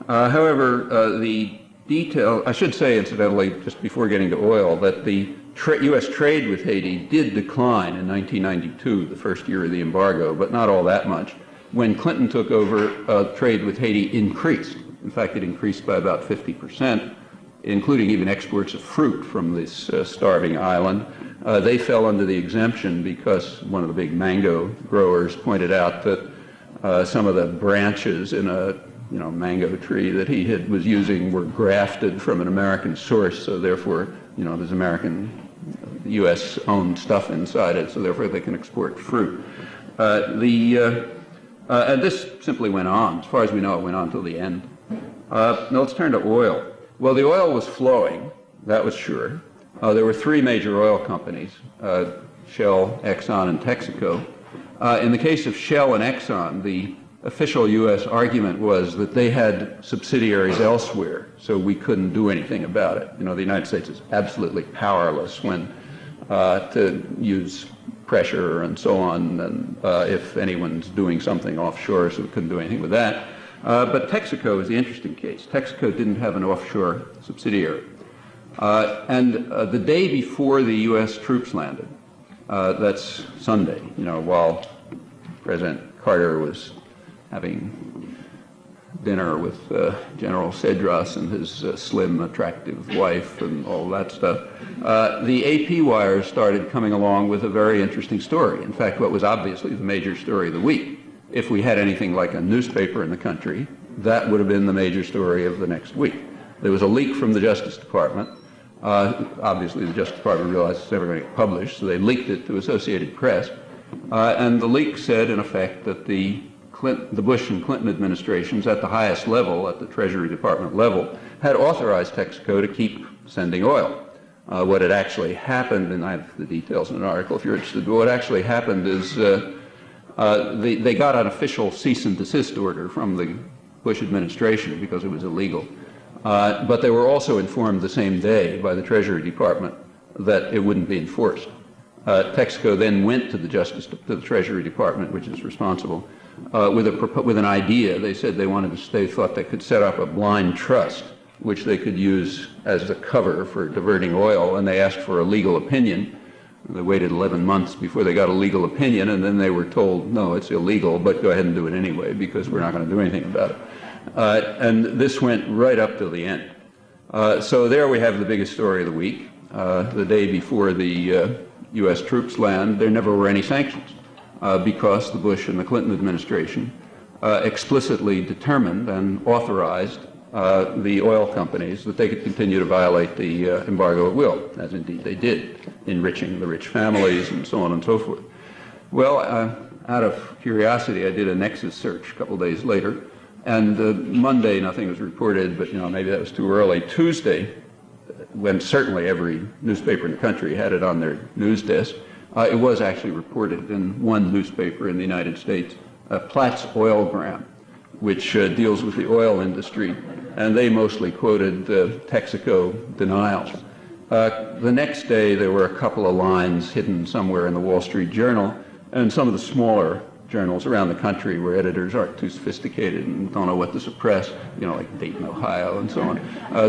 However, the detail, I should say, incidentally, just before getting to oil, that the U.S. trade with Haiti did decline in 1992, the first year of the embargo, but not all that much. When Clinton took over, trade with Haiti increased. In fact, it increased by about 50%, including even exports of fruit from this starving island. They fell under the exemption because one of the big mango growers pointed out that some of the branches in a mango tree that he was using were grafted from an American source, so therefore, there's American, U.S.-owned stuff inside it, so therefore they can export fruit. And this simply went on. As far as we know, it went on until the end. Now let's turn to oil. Well, the oil was flowing, that was sure. There were three major oil companies, Shell, Exxon, and Texaco. In the case of Shell and Exxon, the official U.S. argument was that they had subsidiaries elsewhere, so we couldn't do anything about it. You know, the United States is absolutely powerless when to use pressure and so on, and if anyone's doing something offshore, so we couldn't do anything with that. But Texaco is the interesting case. Texaco didn't have an offshore subsidiary. And the day before the U.S. troops landed, that's Sunday, you know, while President Carter was having dinner with General Cedras and his slim, attractive wife and all that stuff, the AP wires started coming along with a very interesting story. In fact, what was obviously the major story of the week. If we had anything like a newspaper in the country, that would have been the major story of the next week. There was a leak from the Justice Department. Obviously, the Justice Department realized it's never going to get published, so they leaked it to Associated Press. And the leak said, in effect, that the Bush and Clinton administrations at the highest level, at the Treasury Department level, had authorized Texaco to keep sending oil. What had actually happened, and I have the details in an article if you're interested, but what actually happened is they got an official cease and desist order from the Bush administration because it was illegal. But they were also informed the same day by the Treasury Department that it wouldn't be enforced. Texaco then went to the Treasury Department, which is responsible, with an idea. They said they thought they could set up a blind trust, which they could use as a cover for diverting oil, and they asked for a legal opinion. They waited 11 months before they got a legal opinion, and then they were told, no, it's illegal, but go ahead and do it anyway, because we're not going to do anything about it. And this went right up to the end. So there we have the biggest story of the week. The day before the U.S. troops land, there never were any sanctions because the Bush and the Clinton administration explicitly determined and authorized the oil companies that they could continue to violate the embargo at will, as indeed they did, enriching the rich families and so on and so forth. Well, out of curiosity, I did a Nexus search a couple of days later, and Monday nothing was reported, but maybe that was too early. Tuesday, when certainly every newspaper in the country had it on their news desk, it was actually reported in one newspaper in the United States, Platts Oilgram, which deals with the oil industry, and they mostly quoted Texaco denials. The next day, there were a couple of lines hidden somewhere in the Wall Street Journal, and some of the smaller journals around the country where editors aren't too sophisticated and don't know what to suppress, like Dayton, Ohio, and so on.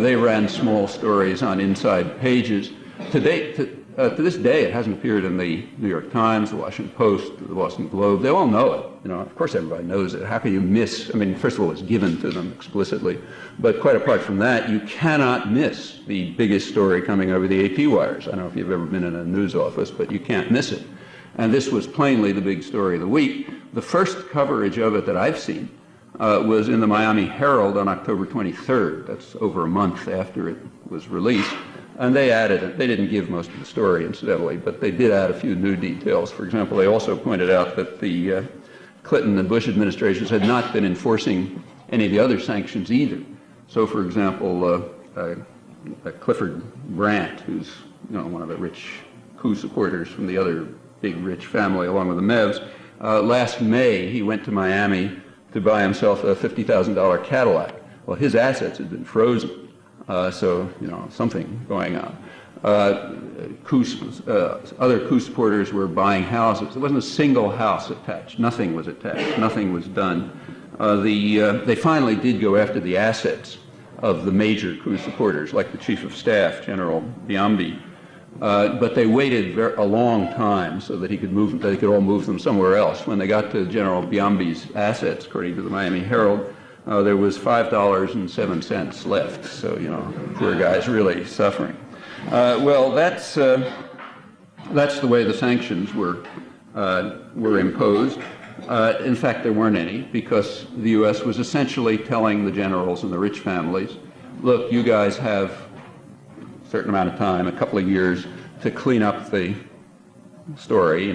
They ran small stories on inside pages. To this day, it hasn't appeared in the New York Times, the Washington Post, the Boston Globe. They all know it. Of course, everybody knows it. How can you miss? I mean, first of all, it's given to them explicitly. But quite apart from that, you cannot miss the biggest story coming over the AP wires. I don't know if you've ever been in a news office, but you can't miss it. And this was plainly the big story of the week. The first coverage of it that I've seen was in the Miami Herald on October 23rd. That's over a month after it was released. And they added it. They didn't give most of the story, incidentally, but they did add a few new details. For example, they also pointed out that the Clinton and Bush administrations had not been enforcing any of the other sanctions either. So, for example, Clifford Brandt, who's one of the rich coup supporters from the other big rich family along with the Mevs, last May he went to Miami to buy himself a $50,000 Cadillac. Well, his assets had been frozen. So, something going on. Other coup supporters were buying houses. There wasn't a single house attached. Nothing was attached. Nothing was done. They finally did go after the assets of the major coup supporters, like the Chief of Staff, General Biambi. But they waited a long time so that he could move. They could all move them somewhere else. When they got to General Biambi's assets, according to the Miami Herald, there was $5.07 left, so poor guy's really suffering. Well, that's the way the sanctions were imposed. In fact, there weren't any because the U.S. was essentially telling the generals and the rich families, look, you guys have a certain amount of time, a couple of years, to clean up the story.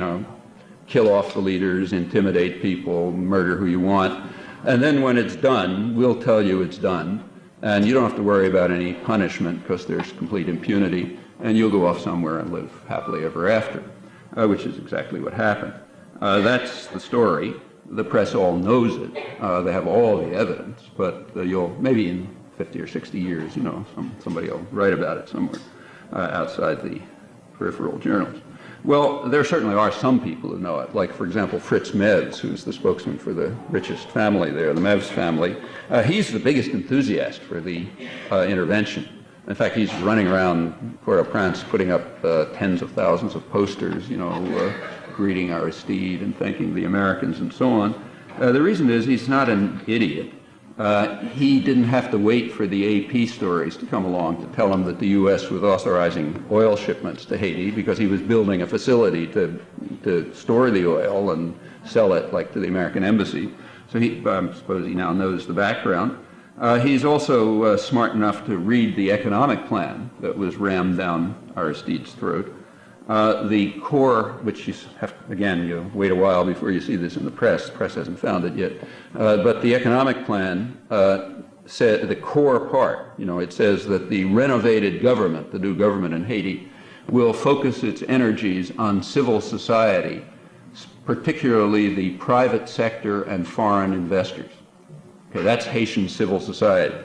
Kill off the leaders, intimidate people, murder who you want. And then when it's done, we'll tell you it's done. And you don't have to worry about any punishment because there's complete impunity. And you'll go off somewhere and live happily ever after. which is exactly what happened. That's the story. The press all knows it. They have all the evidence, but you'll, maybe in 50 or 60 years, you know, somebody will write about it somewhere outside the peripheral journals. Well, there certainly are some people who know it, like, for example, Fritz Mevs, who's the spokesman for the richest family there, the Mevs family. He's the biggest enthusiast for the intervention. In fact, he's running around Port-au-Prince putting up tens of thousands of posters, you know, greeting Aristide and thanking the Americans and so on. The reason is he's not an idiot. He didn't have to wait for the AP stories to come along to tell him that the U.S. was authorizing oil shipments to Haiti, because he was building a facility to store the oil and sell it, like, to the American embassy. So I suppose he now knows the background. He's also smart enough to read the economic plan that was rammed down Aristide's throat. The core, which you have, again, you wait a while before you see this in the press. The press hasn't found it yet. But the economic plan said, the core part, you know, it says that the renovated government, the new government in Haiti, will focus its energies on civil society, particularly the private sector and foreign investors. Okay, that's Haitian civil society.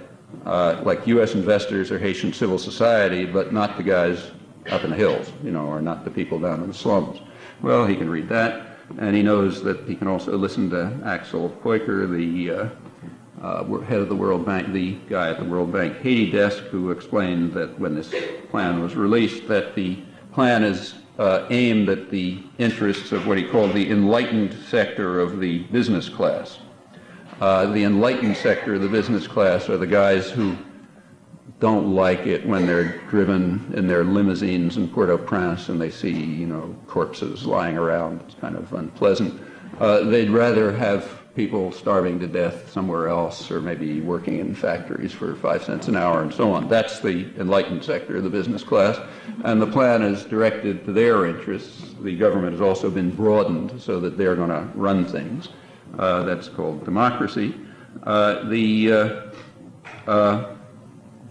Like U.S. investors are Haitian civil society, but not the guys up in the hills, you know, or not the people down in the slums. Well, he can read that, and he knows that he can also listen to Axel Koiker, the head of the World Bank, the guy at the World Bank Haiti desk, who explained that when this plan was released, that the plan is aimed at the interests of what he called the enlightened sector of the business class. The enlightened sector of the business class are the guys who don't like it when they're driven in their limousines in Port-au-Prince and they see, you know, corpses lying around. It's kind of unpleasant. They'd rather have people starving to death somewhere else, or maybe working in factories for 5 cents an hour and so on. That's the enlightened sector of the business class, and the plan is directed to their interests. The government has also been broadened so that they're going to run things. That's called democracy.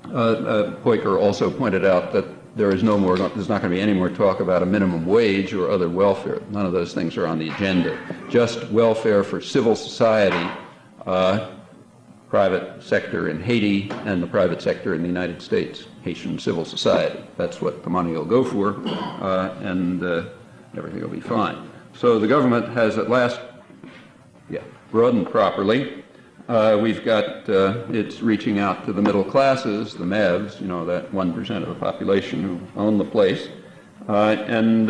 Koiker also pointed out that there's not going to be any more talk about a minimum wage or other welfare. None of those things are on the agenda. Just welfare for civil society, private sector in Haiti, and the private sector in the United States, Haitian civil society. That's what the money will go for, and everything will be fine. So the government has at last broadened properly. We've got, it's reaching out to the middle classes, the Mevs, you know, that 1% of the population who own the place. And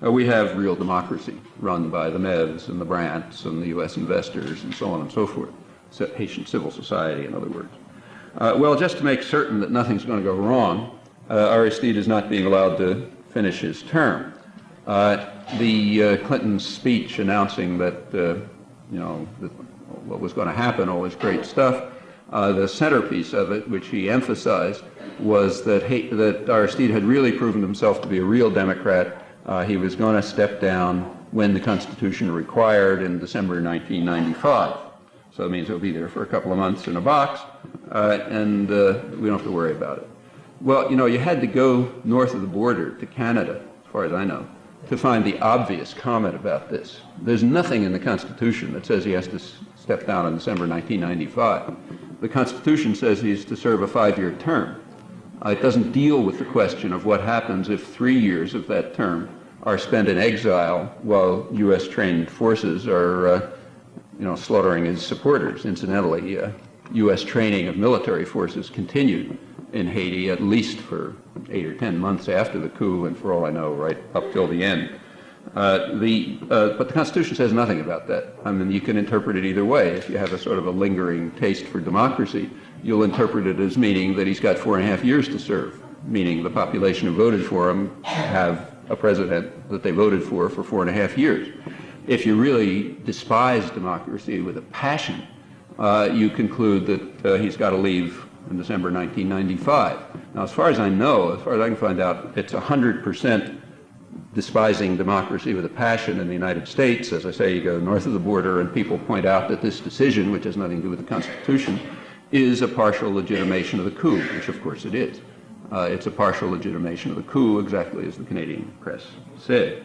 we have real democracy run by the Mevs and the Brandts and the U.S. investors and so on and so forth. Haitian civil society, in other words. Well, just to make certain that nothing's going to go wrong, Aristide is not being allowed to finish his term. The Clinton speech announcing that, you know, what was going to happen, all this great stuff, the centerpiece of it, which he emphasized, was that Aristide had really proven himself to be a real Democrat. He was going to step down when the Constitution required in December 1995. So it means he'll be there for a couple of months in a box, and we don't have to worry about it. Well, you know, you had to go north of the border to Canada, as far as I know, to find the obvious comment about this. There's nothing in the Constitution that says he has to step down in December 1995. The Constitution says he's to serve a 5-year term. It doesn't deal with the question of what happens if 3 years of that term are spent in exile while U.S. trained forces are, you know, slaughtering his supporters. Incidentally, U.S. training of military forces continued in Haiti at least for 8 or 10 months after the coup, and for all I know, right up till the end. But the Constitution says nothing about that. I mean, you can interpret it either way. If you have a sort of a lingering taste for democracy, you'll interpret it as meaning that he's got 4.5 years to serve, meaning the population who voted for him have a president that they voted for 4.5 years. If you really despise democracy with a passion, you conclude that he's got to leave in December 1995. Now, as far as I know, as far as I can find out, it's 100% despising democracy with a passion in the United States. As I say, you go north of the border and people point out that this decision, which has nothing to do with the Constitution, is a partial legitimation of the coup, which of course it is. It's a partial legitimation of the coup, exactly as the Canadian press said.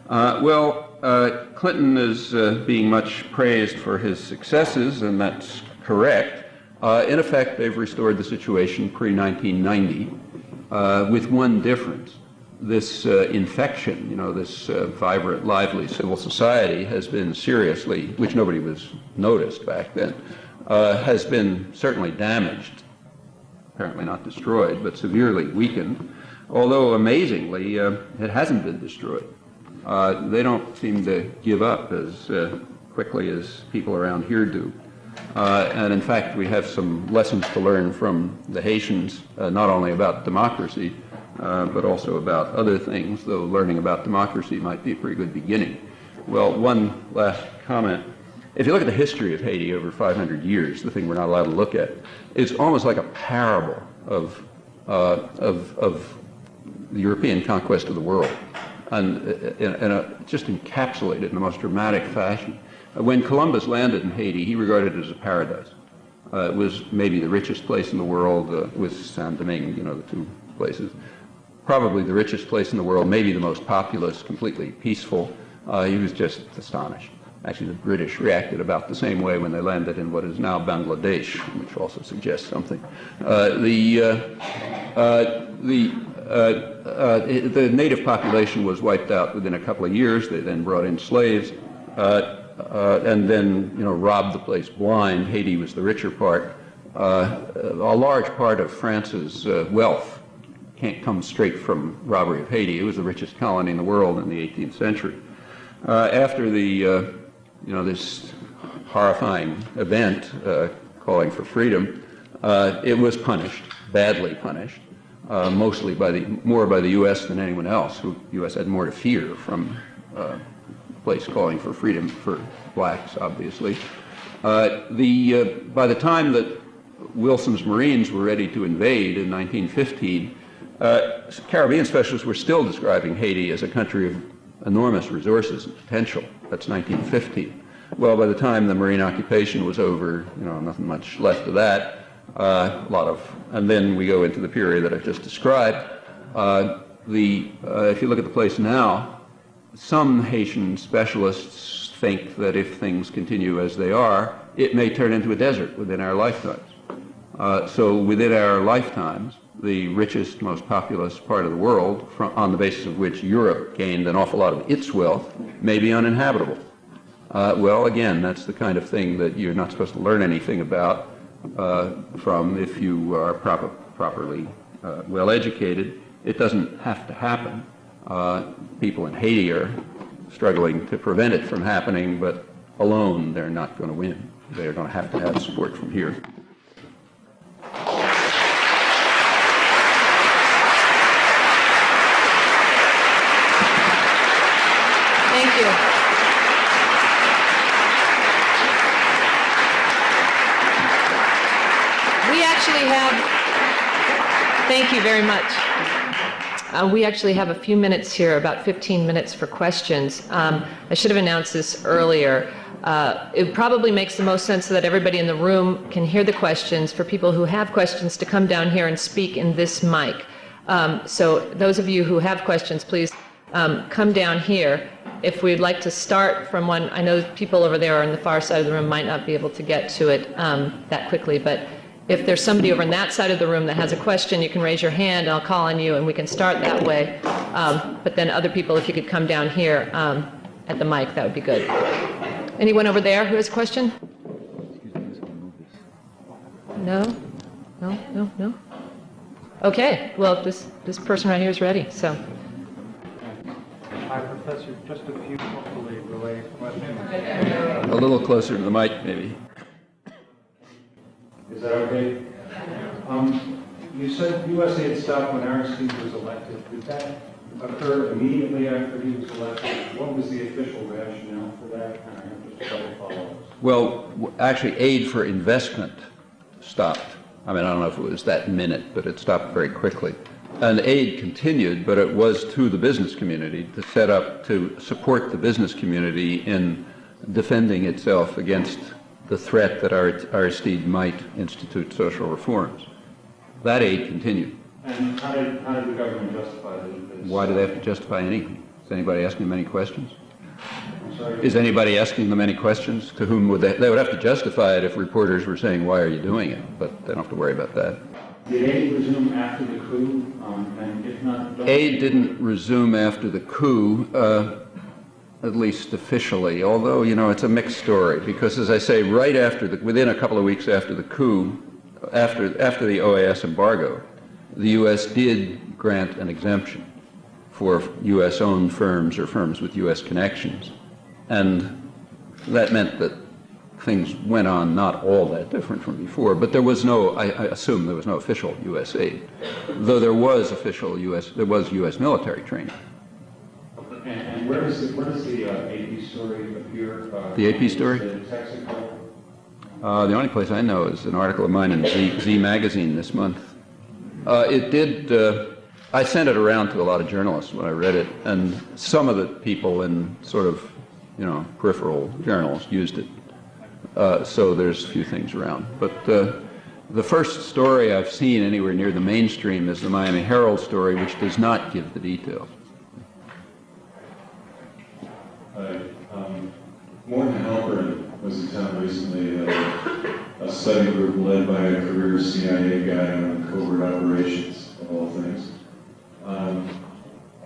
Clinton is being much praised for his successes, and that's correct. In effect, they've restored the situation pre-1990 with one difference. This infection, this vibrant, lively civil society has been seriously, which nobody was noticed back then, has been certainly damaged, apparently not destroyed, but severely weakened, although amazingly it hasn't been destroyed. They don't seem to give up as quickly as people around here do. And in fact, we have some lessons to learn from the Haitians, not only about democracy, but also about other things, though learning about democracy might be a pretty good beginning. Well, one last comment. If you look at the history of Haiti over 500 years, the thing we're not allowed to look at, it's almost like a parable of the European conquest of the world, and just encapsulated in the most dramatic fashion. When Columbus landed in Haiti, he regarded it as a paradise. It was maybe the richest place in the world, with Saint-Domingue, the two places. Probably the richest place in the world, maybe the most populous, completely peaceful. He was just astonished. Actually, the British reacted about the same way when they landed in what is now Bangladesh, which also suggests something. The native population was wiped out within a couple of years. They then brought in slaves, and then robbed the place blind. Haiti was the richer part. A large part of France's wealth can't come straight from robbery of Haiti. It was the richest colony in the world in the 18th century. After the this horrifying event calling for freedom, it was punished, badly punished, mostly more by the U.S. than anyone else. The U.S. had more to fear from a place calling for freedom for blacks, obviously. By the time that Wilson's Marines were ready to invade in 1915, Caribbean specialists were still describing Haiti as a country of enormous resources and potential. That's 1915. Well, by the time the Marine occupation was over, nothing much left of that. And then we go into the period that I've just described. If you look at the place now, some Haitian specialists think that if things continue as they are, it may turn into a desert within our lifetimes. So within our lifetimes, the richest, most populous part of the world, on the basis of which Europe gained an awful lot of its wealth, may be uninhabitable. Well, again, that's the kind of thing that you're not supposed to learn anything about from if you are properly well educated. It doesn't have to happen. People in Haiti are struggling to prevent it from happening, but alone they're not going to win. They're going to have support from here. Thank you. Thank you very much. We actually have a few minutes here, about 15 minutes for questions. I should have announced this earlier. It probably makes the most sense so that everybody in the room can hear the questions, for people who have questions to come down here and speak in this mic. So those of you who have questions, please come down here. If we'd like to start from one, I know people over there on the far side of the room might not be able to get to it that quickly, but if there's somebody over on that side of the room that has a question, you can raise your hand, and I'll call on you, and we can start that way. But then other people, if you could come down here at the mic, that would be good. Anyone over there who has a question? No? No? No? No? Okay. Well, this person right here is ready, so. Hi, Professor. Just a few hopefully related questions. A little closer to the mic, maybe. Is that okay? You said USA had stopped when Aristide was elected. Did that occur immediately after he was elected? What was the official rationale for that? And I have just a couple follow-ups. Well, actually, aid for investment stopped. I mean, I don't know if it was that minute, but it stopped very quickly. And aid continued, but it was to the business community to set up to support the business community in defending itself against the threat that Aristide might institute social reforms. That aid continued. And how did the government justify this? Why do they have to justify anything? Is anybody asking them any questions? I'm sorry. Is anybody asking them any questions? To whom would they would have to justify it if reporters were saying, why are you doing it? But they don't have to worry about that. Did aid resume after the coup? And if not, Aid didn't resume after the coup, at least officially, although, you know, it's a mixed story, because as I say, right after within a couple of weeks after the coup, after the OAS embargo, the U.S. did grant an exemption for U.S.-owned firms or firms with U.S. connections. And that meant that things went on not all that different from before, but there was no, I assume there was no official U.S. aid, though there was U.S. military training. and where does the AP story appear? The AP story? The Texaco? The only place I know is an article of mine in Z Magazine this month. I sent it around to a lot of journalists when I read it, and some of the people in sort of, you know, peripheral journals used it. So there's a few things around. But the first story I've seen anywhere near the mainstream is the Miami Herald story, which does not give the details. Morton Halperin was in town recently at a study group led by a career CIA guy on covert operations, of all things.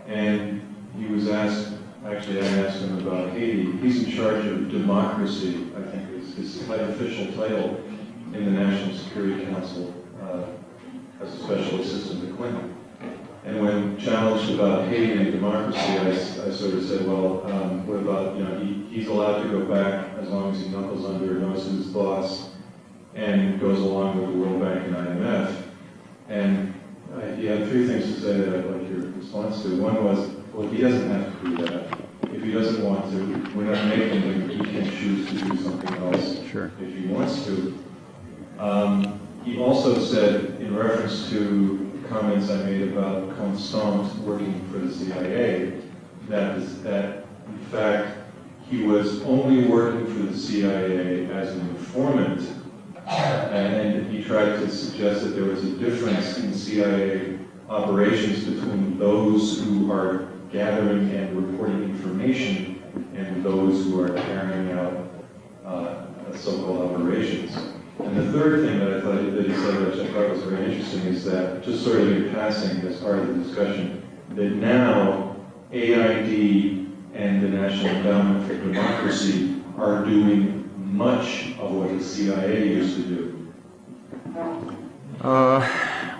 And he was asked, actually I asked him about Haiti. He's in charge of democracy, I think is his official title in the National Security Council as a special assistant to Clinton. And when challenged about Haiti and democracy, I sort of said, well, what about, you know, he's allowed to go back as long as he knuckles under, knows who's boss, and goes along with the World Bank and IMF. And he had three things to say that I'd like your response to. One was, well, he doesn't have to do that. If he doesn't want to, we're not making him. He can choose to do something else Sure. if he wants to. He also said, in reference to comments I made about Constant working for the CIA, that in fact he was only working for the CIA as an informant, and he tried to suggest that there was a difference in CIA operations between those who are gathering and reporting information and those who are carrying out so-called operations. And the third thing that I thought that he said, which I thought was very interesting, is that, just sort of in passing as part of the discussion, that now AID and the National Endowment for Democracy are doing much of what the CIA used to do.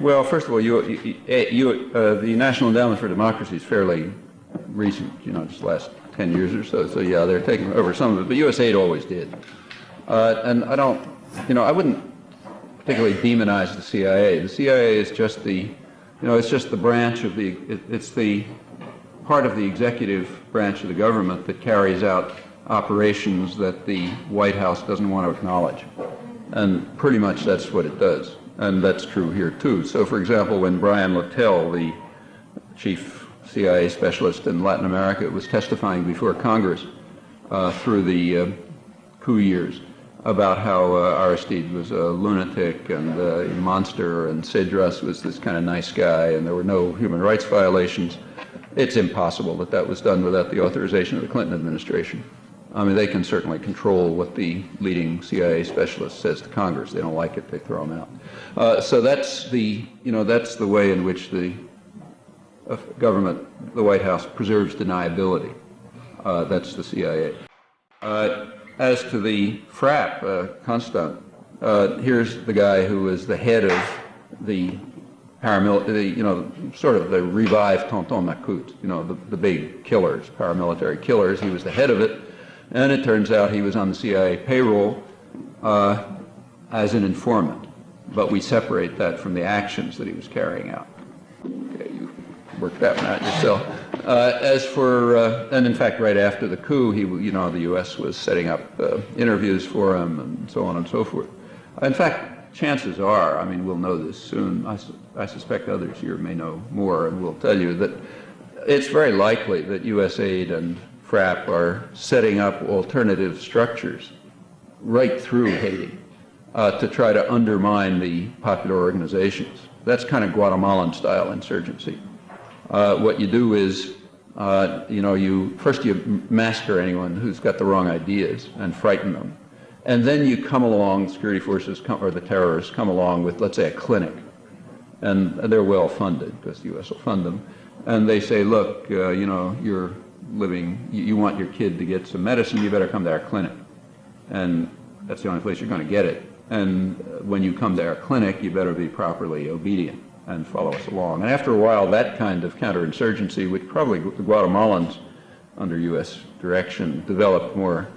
Well, first of all, the National Endowment for Democracy is fairly recent, you know, just the last 10 years or so. So yeah, they're taking over some of it, but USAID always did. And I don't, you know, I wouldn't particularly demonize the CIA. The CIA is just the, you know, it's just the branch of the, it's the part of the executive branch of the government that carries out operations that the White House doesn't want to acknowledge. And pretty much that's what it does. And that's true here too. So for example, when Brian Littell, the chief CIA specialist in Latin America, was testifying before Congress through the coup years about how Aristide was a lunatic and a monster, and Cedras was this kind of nice guy, and there were no human rights violations. It's impossible that that was done without the authorization of the Clinton administration. I mean, they can certainly control what the leading CIA specialist says to Congress. They don't like it, they throw him out. So that's the, you know, that's the way in which the government, the White House, preserves deniability. That's the CIA. As to the FRAP, Constant, here's the guy who was the head of the paramilitary, you know, sort of the revived Tonton Macoute, you know, the big killers, paramilitary killers. He was the head of it, and it turns out he was on the CIA payroll as an informant, but we separate that from the actions that he was carrying out. Okay, you worked that one out yourself. As for, and in fact, right after the coup, he, you know, the U.S. was setting up interviews for him and so on and so forth. In fact, chances are, I mean, we'll know this soon. I suspect others here may know more, and will tell you that it's very likely that USAID and FRAP are setting up alternative structures right through Haiti to try to undermine the popular organizations. That's kind of Guatemalan-style insurgency. What you do is first you massacre anyone who's got the wrong ideas and frighten them. And then you come along, security forces or the terrorists come along with, let's say, a clinic. And they're well funded because the U.S. will fund them. And they say, look, you're living, you want your kid to get some medicine, you better come to our clinic. And that's the only place you're going to get it. And when you come to our clinic, you better be properly obedient and follow us along. And after a while, that kind of counterinsurgency, which probably the Guatemalans under U.S. direction developed more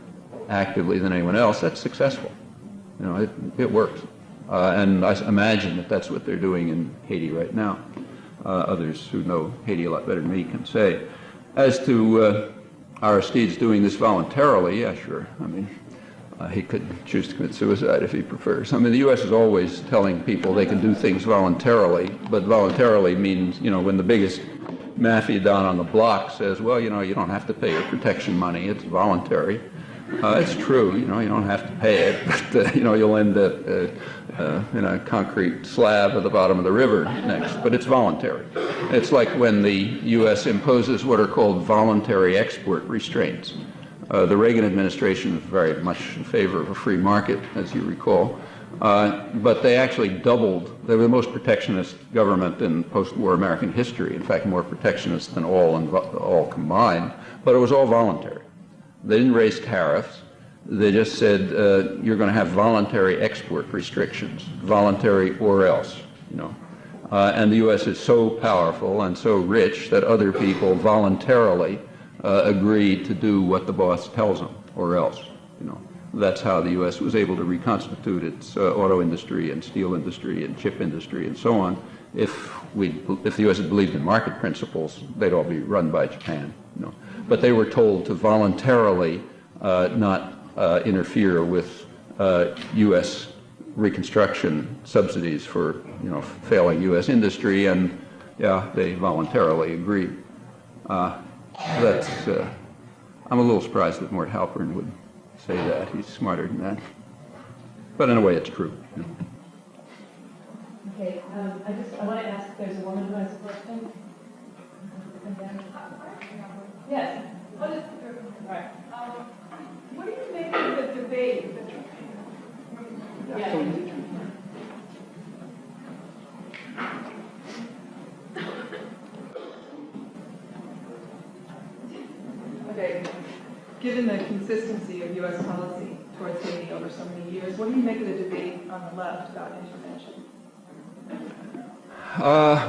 actively than anyone else, that's successful. It works. And I imagine that that's what they're doing in Haiti right now. Others who know Haiti a lot better than me can say. As to Aristide's doing this voluntarily, yeah, sure. I mean, he could choose to commit suicide if he prefers. I mean, the U.S. is always telling people they can do things voluntarily, but voluntarily means, when the biggest mafia don on the block says, well, you don't have to pay your protection money, it's voluntary. It's true, you don't have to pay it, but, you'll end up in a concrete slab at the bottom of the river next, but it's voluntary. It's like when the U.S. imposes what are called voluntary export restraints. The Reagan administration was very much in favor of a free market, as you recall, but they actually doubled. They were the most protectionist government in post-war American history, in fact, more protectionist than all combined, but it was all voluntary. They didn't raise tariffs. They just said, you're going to have voluntary export restrictions, voluntary or else, And the U.S. is so powerful and so rich that other people voluntarily agree to do what the boss tells them, or else, That's how the U.S. was able to reconstitute its auto industry and steel industry and chip industry and so on. If the U.S. had believed in market principles, they'd all be run by Japan, But they were told to voluntarily not interfere with U.S. Reconstruction subsidies for, failing U.S. industry, and they voluntarily agreed. I'm a little surprised that Mort Halpern would say that. He's smarter than that. But in a way, it's true. Okay, I want to ask if there's a woman who has a question. Yes. All right. What do you make of the debate? Okay. Given the consistency of U.S. policy towards Haiti over so many years, what do you make of the debate on the left about intervention?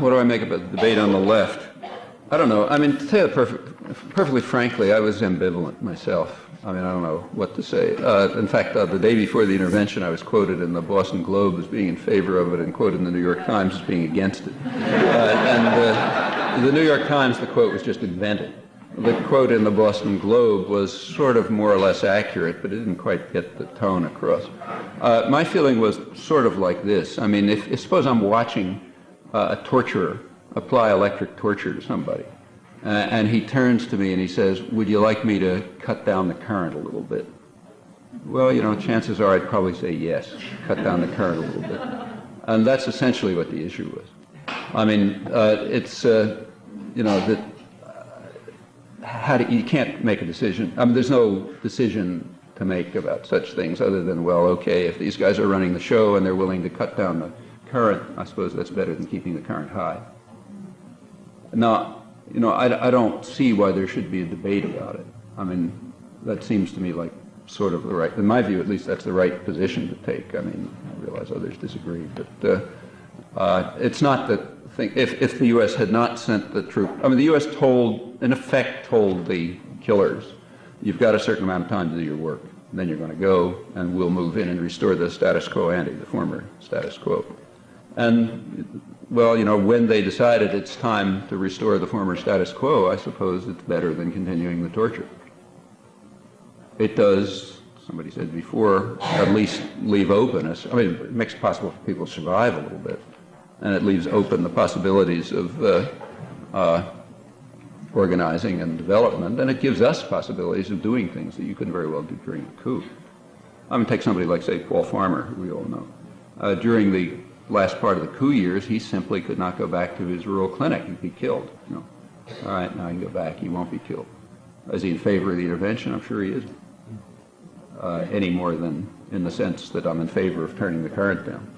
What do I make about the debate on the left? I don't know. I mean, to tell you perfectly frankly, I was ambivalent myself. I mean, I don't know what to say. In fact, the day before the intervention, I was quoted in the Boston Globe as being in favor of it and quoted in the New York Times as being against it. And the New York Times, the quote was just invented. The quote in the Boston Globe was sort of more or less accurate, but it didn't quite get the tone across. My feeling was sort of like this. I mean, if suppose I'm watching a torturer apply electric torture to somebody, and he turns to me and he says, would you like me to cut down the current a little bit? Well, chances are I'd probably say yes, cut down the current a little bit. And that's essentially what the issue was. I mean, it's, that you can't make a decision. I mean, there's no decision to make about such things other than, well, okay, if these guys are running the show and they're willing to cut down the current, I suppose that's better than keeping the current high. Now, I don't see why there should be a debate about it. I mean, that seems to me like sort of the right, in my view at least, that's the right position to take. I mean, I realize others disagree, but it's not that if the U.S. had not sent the troop, I mean, the U.S. in effect told the killers, you've got a certain amount of time to do your work, and then you're going to go, and we'll move in and restore the status quo ante, the former status quo. And, well, when they decided it's time to restore the former status quo, I suppose it's better than continuing the torture. It does, somebody said before, at least leave open, it makes it possible for people to survive a little bit. And it leaves open the possibilities of organizing and development, and it gives us possibilities of doing things that you couldn't very well do during a coup. I'm going to take somebody like, say, Paul Farmer, who we all know. During the last part of the coup years, he simply could not go back to his rural clinic. He'd be killed. All right, now he can go back. He won't be killed. Is he in favor of the intervention? I'm sure he isn't. Any more than in the sense that I'm in favor of turning the current down.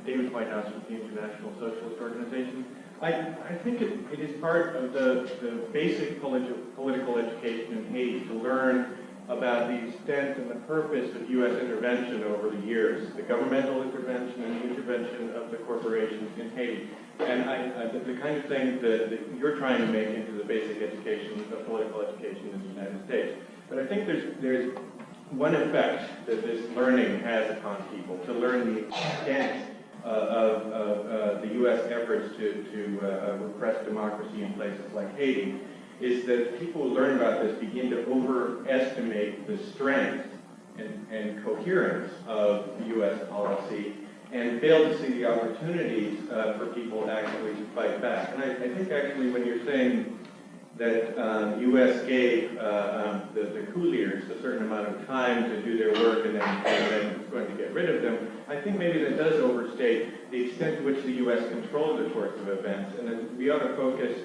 David White House with the International Socialist Organization. I think it is part of the basic political education in Haiti to learn about the extent and the purpose of U.S. intervention over the years, the governmental intervention and the intervention of the corporations in Haiti. And the kind of thing that you're trying to make into the basic education of political education in the United States. But I think there's one effect that this learning has upon people, to learn the extent of the U.S. efforts to repress democracy in places like Haiti, is that people who learn about this begin to overestimate the strength and coherence of the U.S. policy and fail to see the opportunities for people actually to fight back. And I think actually when you're saying that U.S. gave the coup leaders a certain amount of time to do their work and then was going to get rid of them, I think maybe that does overstate the extent to which the U.S. controlled the course of events, and that we ought to focus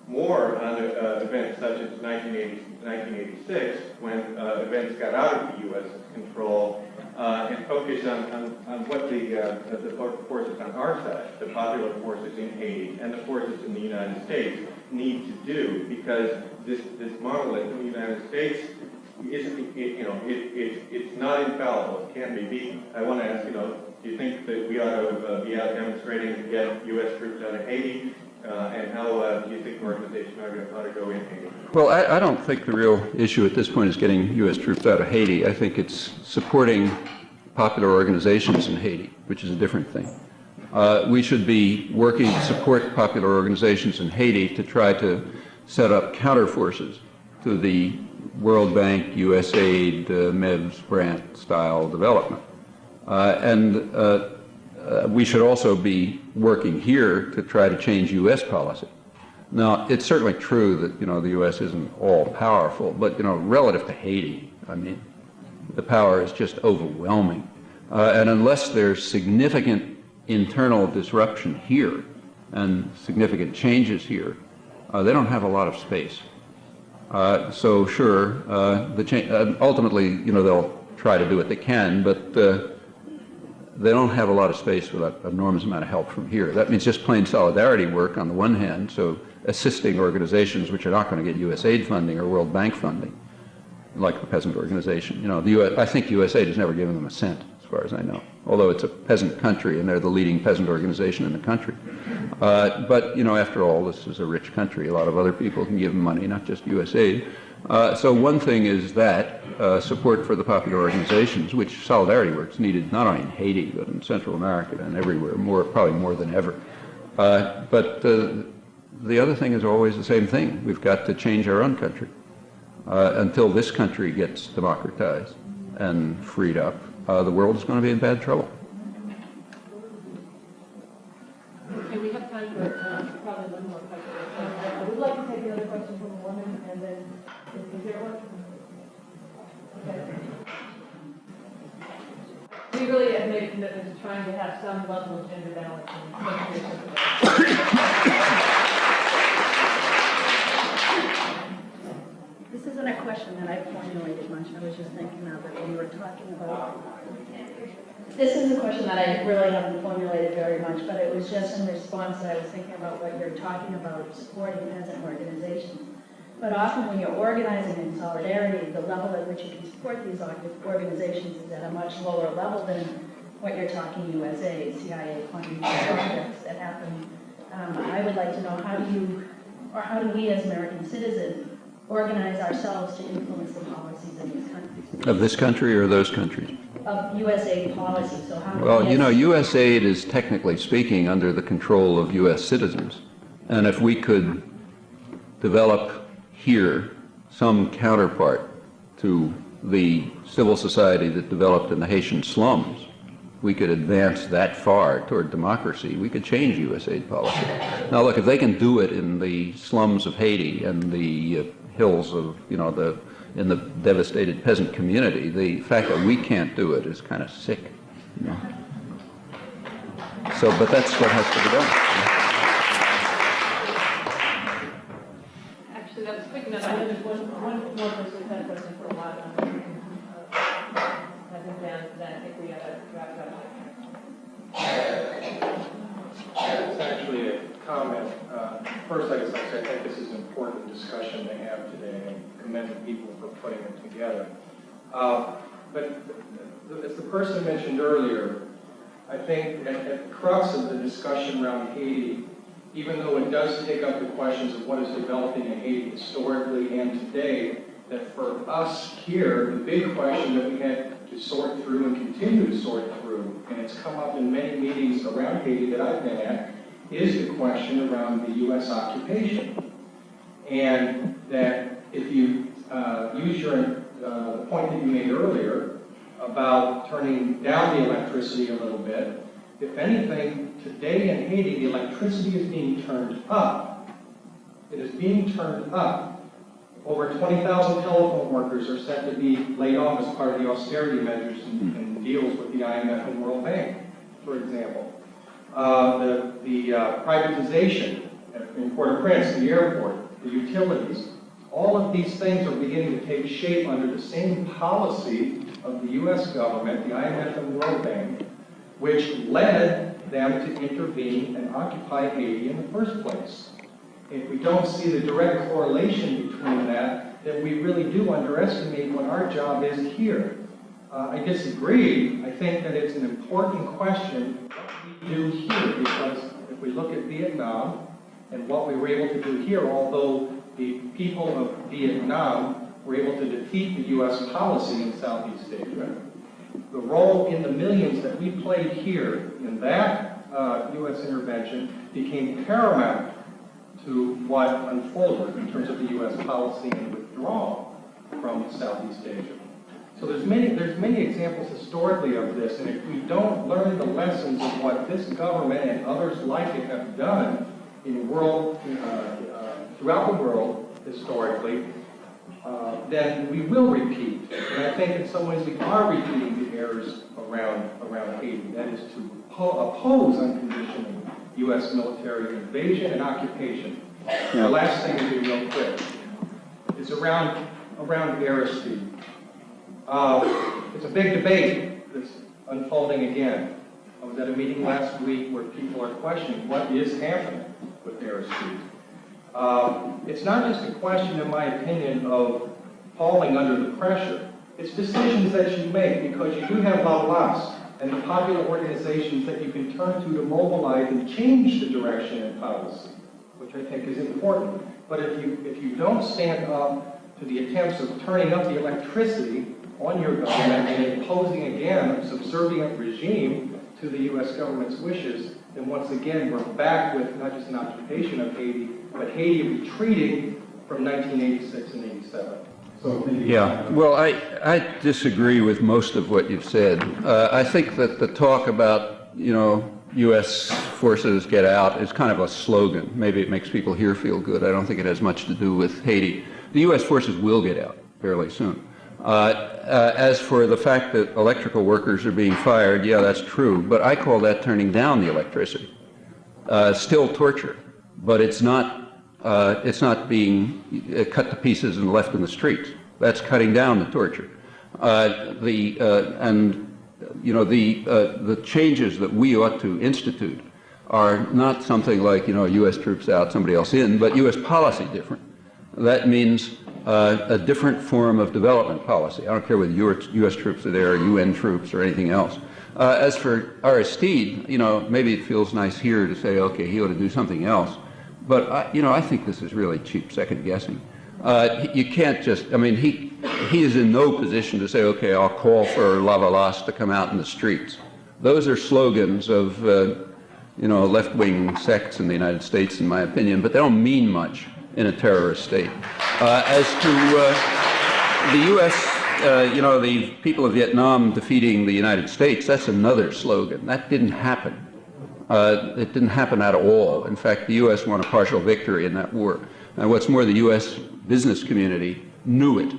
more on events such as 1986, when events got out of the U.S. control, and focus on what the forces on our side, the popular forces in Haiti and the forces in the United States, need to do, because this monolith in the United States isn't, it's not infallible. It can't be beaten. I want to ask, do you think that we ought to be out demonstrating to get U.S. troops out of Haiti? And how do you think the organization ought to go in Haiti? Well, I don't think the real issue at this point is getting U.S. troops out of Haiti. I think it's supporting popular organizations in Haiti, which is a different thing. We should be working to support popular organizations in Haiti to try to set up counterforces to the World Bank, USAID, MEVS grant style development. We should also be working here to try to change U.S. policy. Now, it's certainly true that, the U.S. isn't all powerful, but, relative to Haiti, I mean, the power is just overwhelming. And unless there's significant internal disruption here and significant changes here, they don't have a lot of space. So sure, ultimately, they'll try to do what they can, but they don't have a lot of space without an enormous amount of help from here. That means just plain solidarity work on the one hand, so assisting organizations which are not going to get USAID funding or World Bank funding, like the peasant organization. I think USAID has never given them a cent, as far as I know, although it's a peasant country and they're the leading peasant organization in the country. But, after all, this is a rich country. A lot of other people can give them money, not just USAID. So one thing is that support for the popular organizations, which solidarity work's needed not only in Haiti, but in Central America and everywhere, probably more than ever. But the other thing is always the same thing. We've got to change our own country. Until this country gets democratized and freed up, the world is going to be in bad trouble. Okay, we have time for probably one more question. I would like to take the other question from the woman, and then, is there one? Okay. We really have made a commitment to trying to have some level of gender balance in the country. This isn't a question that I formulated much. I was just thinking of it when you were talking about. This is a question that I really haven't formulated very much, but it was just in response that I was thinking about what you're talking about, supporting peasant organizations. But often when you're organizing in solidarity, the level at which you can support these organizations is at a much lower level than what you're talking USAID, CIA funding projects that happen. I would like to know how do we as American citizens organize ourselves to influence the policies of these countries? Of this country or those countries? Of USAID policy. So how do Well, we USAID is technically speaking under the control of U.S. citizens. And if we could develop here some counterpart to the civil society that developed in the Haitian slums, we could advance that far toward democracy, we could change USAID policy. Now look, if they can do it in the slums of Haiti and the hills of, the in the devastated peasant community. The fact that we can't do it is kind of sick, you know. So, but that's what has to be done. Actually, that was quick enough. I know there's one more person who's had a question for a while. I think then I think we have to wrap it up. It's actually a comment. First, I guess I think this is an important discussion to have today, and commend the people for putting it together. But as the person mentioned earlier, I think at the crux of the discussion around Haiti, even though it does take up the questions of what is developing in Haiti historically and today, that for us here, the big question that we had to sort through and continue to sort through, and it's come up in many meetings around Haiti that I've been at, is the question around the U.S. occupation. And that if you use the point that you made earlier about turning down the electricity a little bit, if anything, today in Haiti, the electricity is being turned up. It is being turned up. Over 20,000 telephone workers are set to be laid off as part of the austerity measures and deals with the IMF and World Bank, for example. The privatization in Port-au-Prince, the airport, the utilities, all of these things are beginning to take shape under the same policy of the U.S. government, the IMF and World Bank, which led them to intervene and occupy Haiti in the first place. If we don't see the direct correlation between that, then we really do underestimate what our job is here. I disagree. I think that it's an important question what we do here, because if we look at Vietnam and what we were able to do here, although the people of Vietnam were able to defeat the U.S. policy in Southeast Asia, the role in the millions that we played here in that U.S. intervention became paramount to what unfolded in terms of the U.S. policy and withdrawal from Southeast Asia. So there's many examples historically of this, and if we don't learn the lessons of what this government and others like it have done in throughout the world historically, then we will repeat. And I think in some ways we are repeating the errors around Haiti. That is to oppose unconditional U.S. military invasion and occupation. The last thing to do real quick is around Aristide. It's a big debate that's unfolding again. I was at a meeting last week where people are questioning what is happening with Aristide. It's not just a question, in my opinion, of falling under the pressure. It's decisions that you make, because you do have La Place and the popular organizations that you can turn to mobilize and change the direction and policy, which I think is important. But if you don't stand up to the attempts of turning up the electricity on your government and imposing again a subservient regime to the U.S. government's wishes, then once again we're back with not just an occupation of Haiti, but Haiti retreating from 1986 and 87. Yeah, well, I disagree with most of what you've said. I think that the talk about, U.S. forces get out is kind of a slogan. Maybe it makes people here feel good. I don't think it has much to do with Haiti. The U.S. forces will get out fairly soon. As for the fact that electrical workers are being fired, yeah, that's true, but I call that turning down the electricity. Still torture, but it's not being cut to pieces and left in the streets. That's cutting down the torture. The changes that we ought to institute are not something like, U.S. troops out, somebody else in, but U.S. policy different. That means a different form of development policy. I don't care whether U.S. troops are there or UN troops or anything else. As for Aristide, maybe it feels nice here to say, okay, he ought to do something else. But, I think this is really cheap second guessing. You can't just, he is in no position to say, okay, I'll call for Lavalas to come out in the streets. Those are slogans of, left-wing sects in the United States, in my opinion, but they don't mean much in a terrorist state. As to the U.S., the people of Vietnam defeating the United States, that's another slogan. That didn't happen. It didn't happen at all. In fact, the U.S. won a partial victory in that war. And what's more, the U.S. business community knew it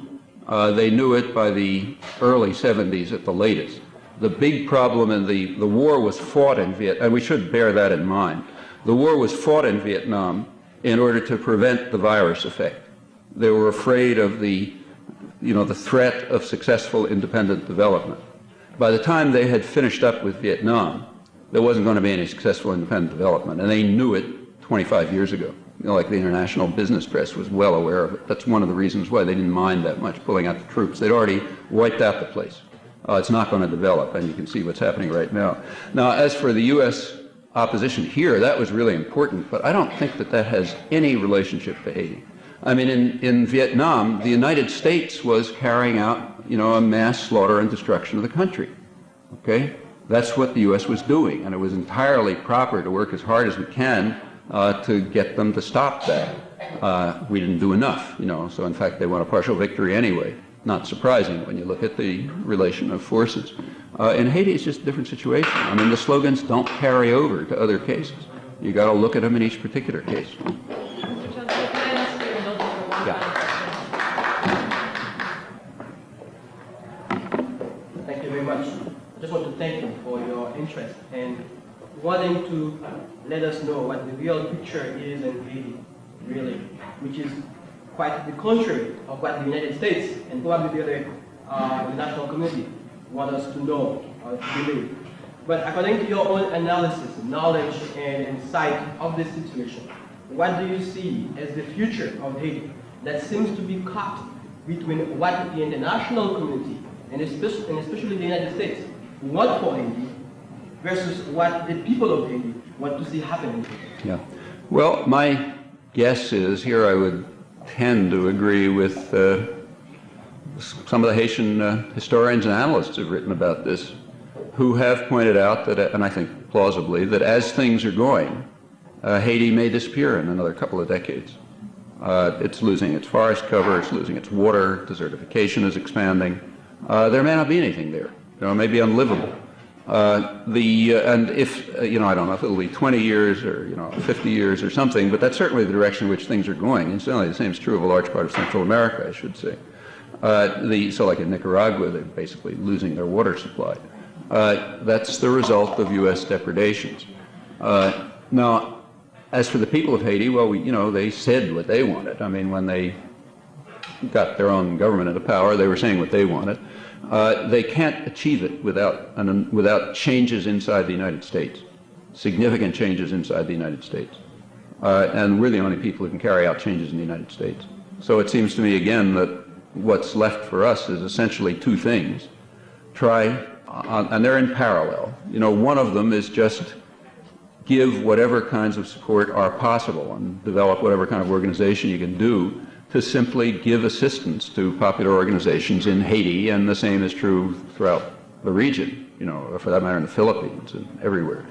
They knew it by the early 70s at the latest. The big problem in the war was fought in Vietnam, and we should bear that in mind. The war was fought in Vietnam in order to prevent the virus effect. They were afraid of the threat of successful independent development. By the time they had finished up with Vietnam, there wasn't going to be any successful independent development, and they knew it 25 years ago. Like the international business press was well aware of it. That's one of the reasons why they didn't mind that much pulling out the troops. They'd already wiped out the place. It's not going to develop, and you can see what's happening right now. Now, as for the U.S. opposition here, that was really important, but I don't think that that has any relationship to Haiti. I mean, in Vietnam, the United States was carrying out, a mass slaughter and destruction of the country. Okay? That's what the U.S. was doing, and it was entirely proper to work as hard as we can to get them to stop that. We didn't do enough, so in fact they won a partial victory anyway. Not surprising when you look at the relation of forces. In Haiti, it's just a different situation. I mean, the slogans don't carry over to other cases. You got to look at them in each particular case. Mr. Chomsky, can I ask for your indulgence for one final question? Thank you very much. I just want to thank you for your interest and wanting to let us know what the real picture is in Haiti, really, which is quite the contrary of what the United States and probably the other international community want us to know or to believe. But according to your own analysis, knowledge, and insight of this situation, what do you see as the future of Haiti that seems to be caught between what the international community, and especially the United States, want for Haiti versus what the people of Haiti want to see happen? Yeah. Well, my guess is here I would tend to agree with some of the Haitian historians and analysts who have written about this, who have pointed out that, and I think plausibly, that as things are going, Haiti may disappear in another couple of decades. It's losing its forest cover, it's losing its water, desertification is expanding. There may not be anything there. It may be unlivable. And if, I don't know if it'll be 20 years or, 50 years or something, but that's certainly the direction in which things are going. Incidentally, the same is true of a large part of Central America, I should say. So like in Nicaragua, they're basically losing their water supply. That's the result of U.S. depredations. Now, as for the people of Haiti, well, they said what they wanted. I mean, when they got their own government into power, they were saying what they wanted. They can't achieve it without changes inside the United States, significant changes inside the United States. And we're the only people who can carry out changes in the United States. So it seems to me, again, that what's left for us is essentially two things. And they're in parallel. One of them is just give whatever kinds of support are possible and develop whatever kind of organization you can do to simply give assistance to popular organizations in Haiti, and the same is true throughout the region, or for that matter in the Philippines and everywhere.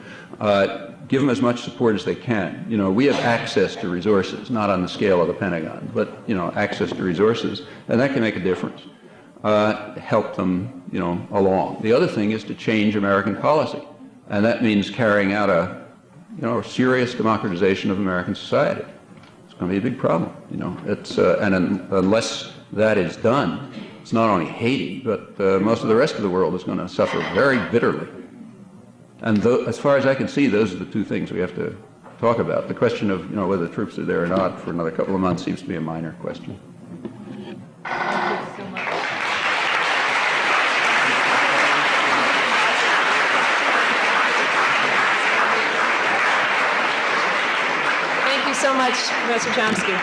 Give them as much support as they can. We have access to resources, not on the scale of the Pentagon, but, access to resources, and that can make a difference. Help them, along. The other thing is to change American policy, and that means carrying out a serious democratization of American society. It's going to be a big problem, unless that is done, it's not only Haiti, but most of the rest of the world is going to suffer very bitterly. And as far as I can see, those are the two things we have to talk about. The question of, whether the troops are there or not for another couple of months seems to be a minor question. Thank you so much. Thank you so much, Professor Chomsky.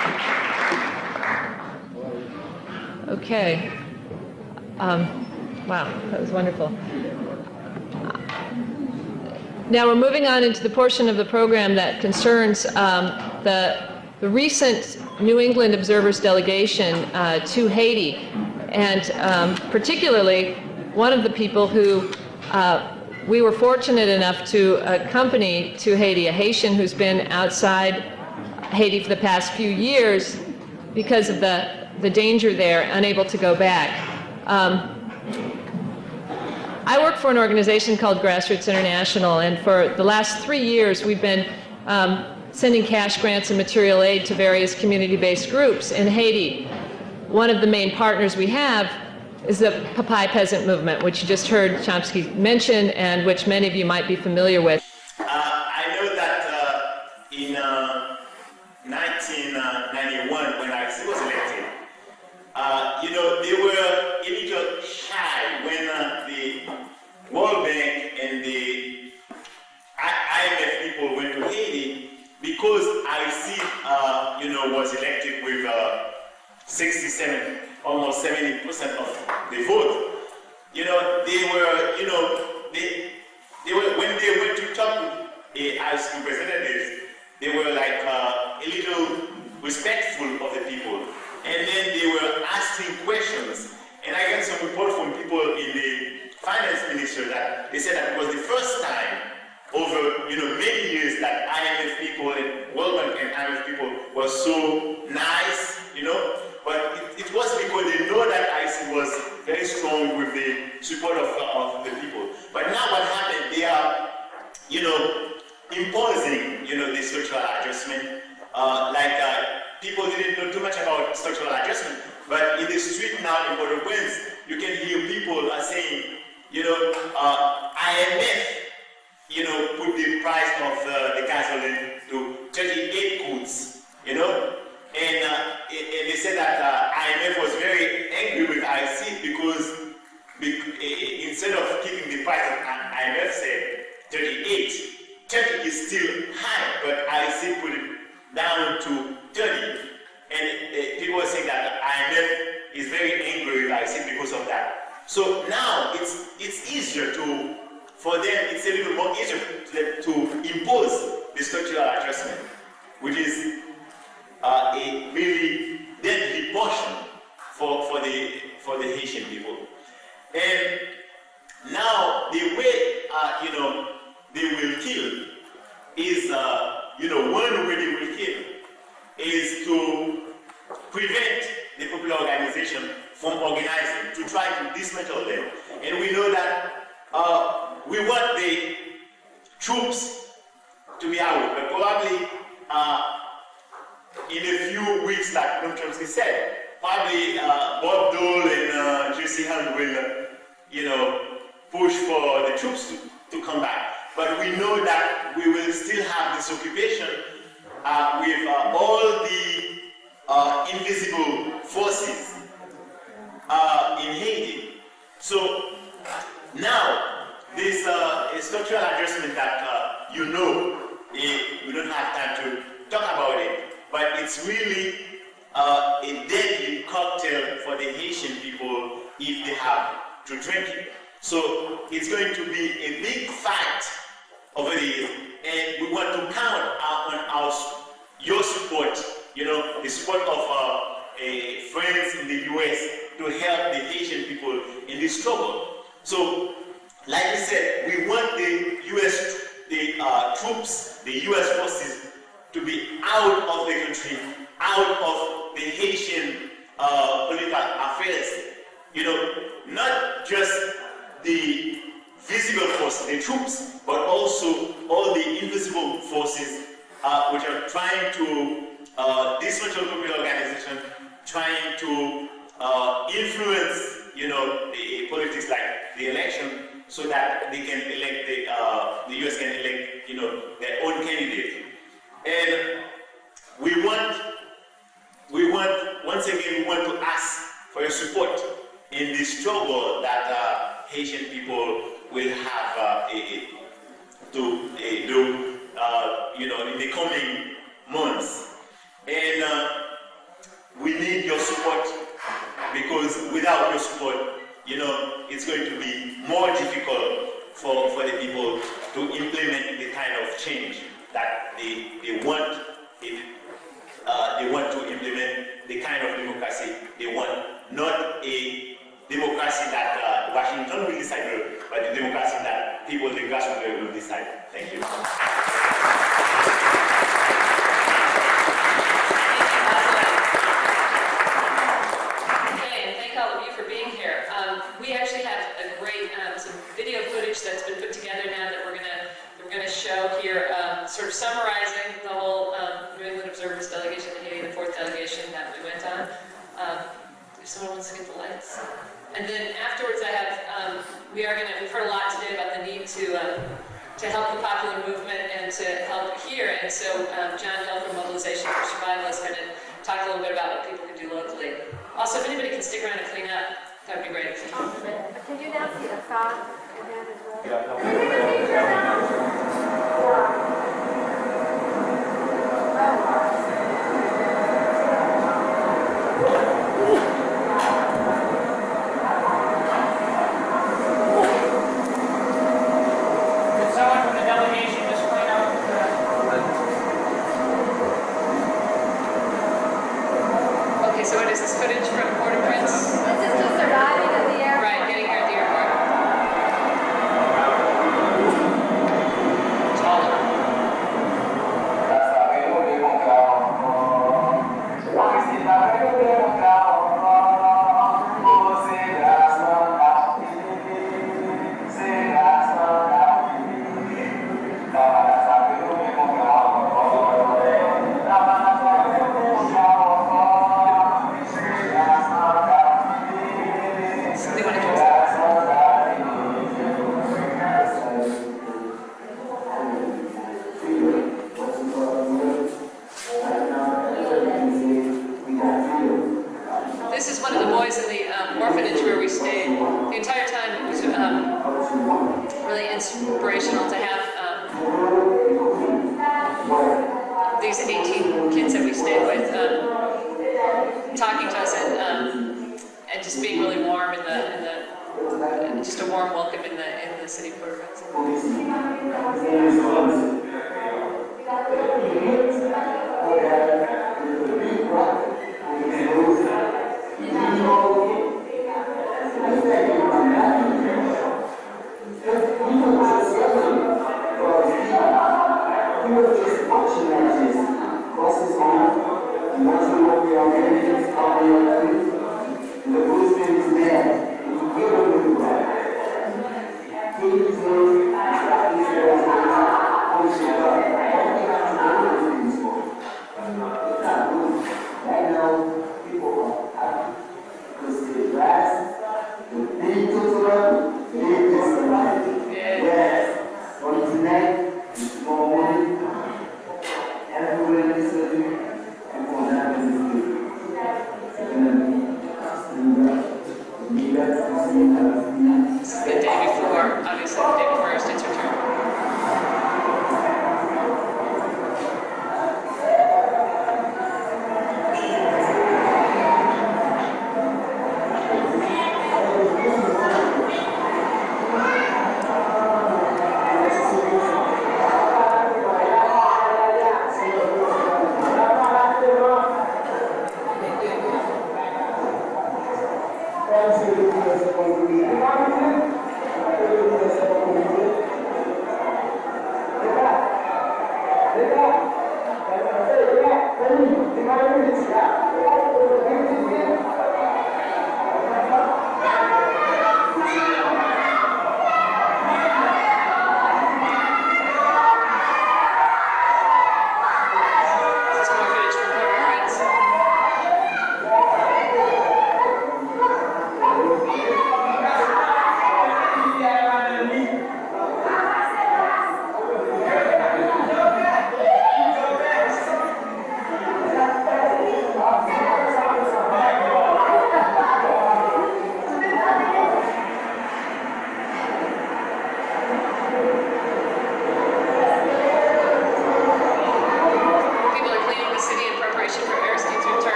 Okay. Wow, that was wonderful. Now we're moving on into the portion of the program that concerns the recent New England Observers delegation to Haiti, and particularly one of the people who we were fortunate enough to accompany to Haiti, a Haitian who's been outside Haiti for the past few years because of the danger there, unable to go back. I work for an organization called Grassroots International, and for the last 3 years we've been sending cash grants and material aid to various community-based groups in Haiti. one of the main partners we have is the Papai Peasant Movement, which you just heard Chomsky mention and which many of you might be familiar with. I know that in 1991, when I was elected, they were a little shy when the World Bank and the IMF people went to Haiti, because IC, was elected with 67, almost 70% of the vote. They were, when they went to talk to IC representatives, they were like a little respectful of the people. And then they were asking questions. And I got some report from people in the finance ministry that they said that it was the first time over many years that IMF people and World Bank and IMF people were so nice, but it was because they know that IC was very strong with the support of the people. But now what happened, they are, imposing, the structural adjustment. People didn't know too much about structural adjustment, but in the street now in Port-au-Prince, you can hear people are saying, IMF, put the price of the gasoline to 38 goods, and they said that IMF was very angry with IC because instead of keeping the price of IMF said 38, 30 is still high, but IC put it down to 30, and people are saying that IMF is very angry with IC because of that. So now it's easier for them, it's a little more easier to impose the structural adjustment, which is a really deadly portion for the Haitian people. And now the way they will kill is one way they will kill is to prevent the popular organization from organizing, to try to dismantle them. And we know that we want the troops to be out, but probably in a few weeks, like Noam Chomsky said, probably Bob Dole and J.C. Hunt will, push for the troops to come back. But we know that we will still have this occupation with all the invisible forces in Haiti. So now, this structural adjustment that we don't have time to talk about it, but it's really a deadly cocktail for the Haitian people if they have to drink it. So it's going to be a big fight over this, and we want to count on your support, the support of friends in the US to help the Haitian people in this struggle. So, like I said, we want the troops, the US forces, to be out of the country, out of the Haitian political affairs. Not just the physical forces, the troops, but also all the invisible forces which are trying to dismantle the popular organization, trying to influence, the politics like the election, so that they can elect the US can elect, their own candidate. And we want, once again, we want to ask for your support in the struggle that Haitian people will have to do, in the coming months. And we need your support, because without your support, it's going to be more difficult for the people to implement the kind of change that they want. They want to implement the kind of democracy they want, not a democracy that Washington will decide, but the democracy that people in the grassroots will decide. Thank you. We actually have a great some video footage that's been put together now that we're gonna show here, sort of summarizing the whole New England Observers delegation to Haiti, the fourth delegation that we went on. if someone wants to get the lights. And then afterwards we've heard a lot today about the need to help the popular movement and to help here. And so John Hill from Mobilization for Survival is going to talk a little bit about what people can do locally. Also, if anybody can stick around and clean up, that would be great. Can you now see the song again as well?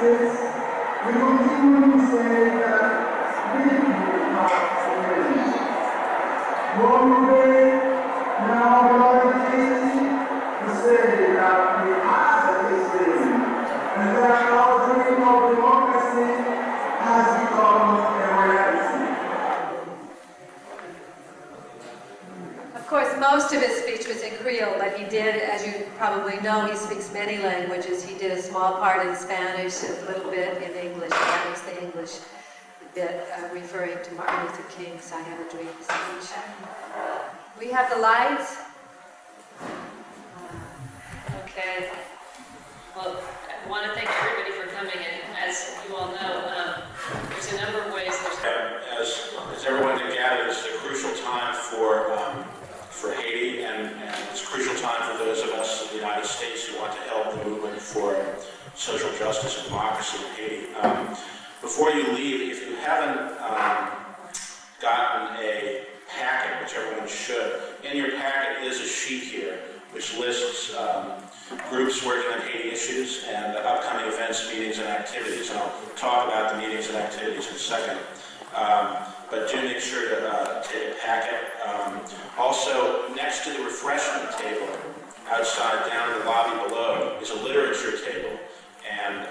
States, we continue to say that we have civilization. One day, now the authority to say that we have a history, and that our dream of democracy has become a reality. Of course, most of his speech was in Creole, but he did, as you probably know, he speaks many languages. He did a small part in Spanish, a little bit in English. That was the English bit referring to Martin Luther King's I Have a Dream speech. We have the lights. Okay. Well, I want to thank everybody for coming, and as you all know, there's a number of ways. As everyone can gather, this is a crucial time for Haiti, and it's a crucial time for those of us in the United States who want to help the movement for social justice and democracy in Haiti. Before you leave, if you haven't gotten a packet, which everyone should, in your packet is a sheet here which lists groups working on Haiti issues and upcoming events, meetings, and activities. And I'll talk about the meetings and activities in a second. But do make sure to take a packet. Also, next to the refreshment table, outside down in the lobby below, is a literature table. And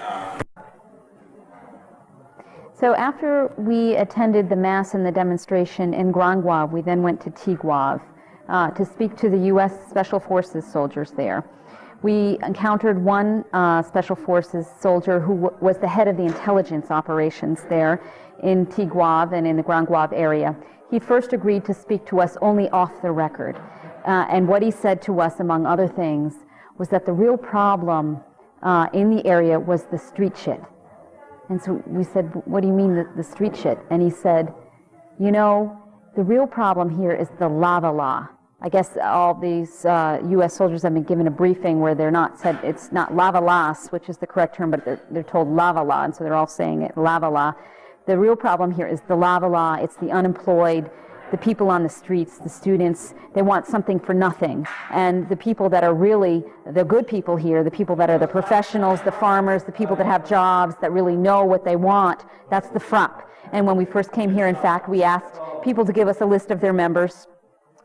so after we attended the Mass and the demonstration in Grand Guave, we then went to Tigouave to speak to the U.S. Special Forces soldiers there. We encountered one Special Forces soldier who was the head of the intelligence operations there in Tigouave and in the Grand Guave area. He first agreed to speak to us only off the record. And what he said to us, among other things, was that the real problem in the area was the street shit. And so we said, what do you mean the street shit? And he said, you know, the real problem here is the lava law. I guess all these U.S. soldiers have been given a briefing where they're not said, it's not lava las, which is the correct term, but they're told lava law, and so they're all saying it lava law. The real problem here is the lava law. It's the unemployed, the people on the streets, the students. They want something for nothing. And the people that are really the good people here, the people that are the professionals, the farmers, the people that have jobs, that really know what they want, that's the FRAP. And when we first came here, in fact, we asked people to give us a list of their members.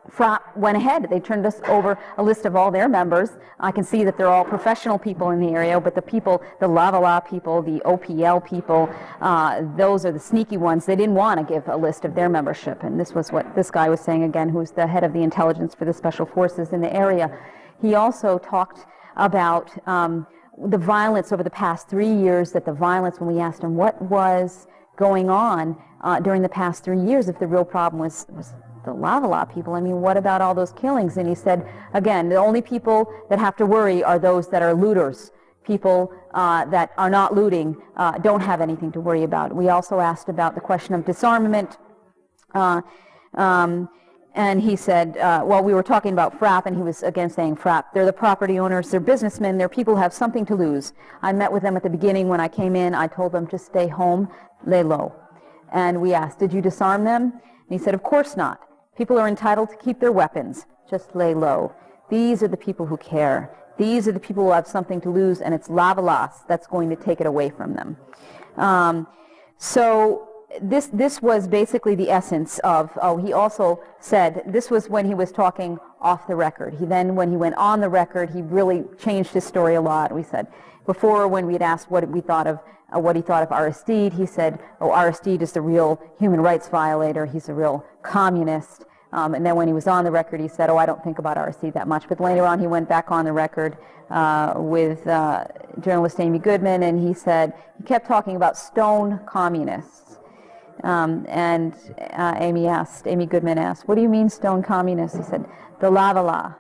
FRAP went ahead. They turned us over a list of all their members. I can see that they're all professional people in the area, but the people, the lava law people, the OPL people, those are the sneaky ones. They didn't want to give a list of their membership. And this was what this guy was saying again, who's the head of the intelligence for the special forces in the area. He also talked about the violence over the past 3 years, that the violence, when we asked him what was going on during the past 3 years, if the real problem was the lava law people. I mean, what about all those killings? And he said, again, the only people that have to worry are those that are looters. People that are not looting don't have anything to worry about. We also asked about the question of disarmament. And he said, well, we were talking about FRAP, and he was again saying FRAP. They're the property owners, they're businessmen, they're people who have something to lose. I met with them at the beginning when I came in. I told them to stay home, lay low. And we asked, did you disarm them? And he said, of course not. People are entitled to keep their weapons, just lay low. These are the people who care. These are the people who have something to lose, and it's lavalas that's going to take it away from them. So this was basically the essence of, he also said, this was when he was talking off the record. He then, when he went on the record, he really changed his story a lot. We said, before when we'd asked what he thought of Aristide, he said, oh, Aristide is the real human rights violator, he's a real communist. And then when he was on the record, he said, oh, I don't think about Aristide that much. But later on, he went back on the record with journalist Amy Goodman, and he said, he kept talking about stone communists. And Amy Goodman asked, what do you mean stone communists? He said, the Lavala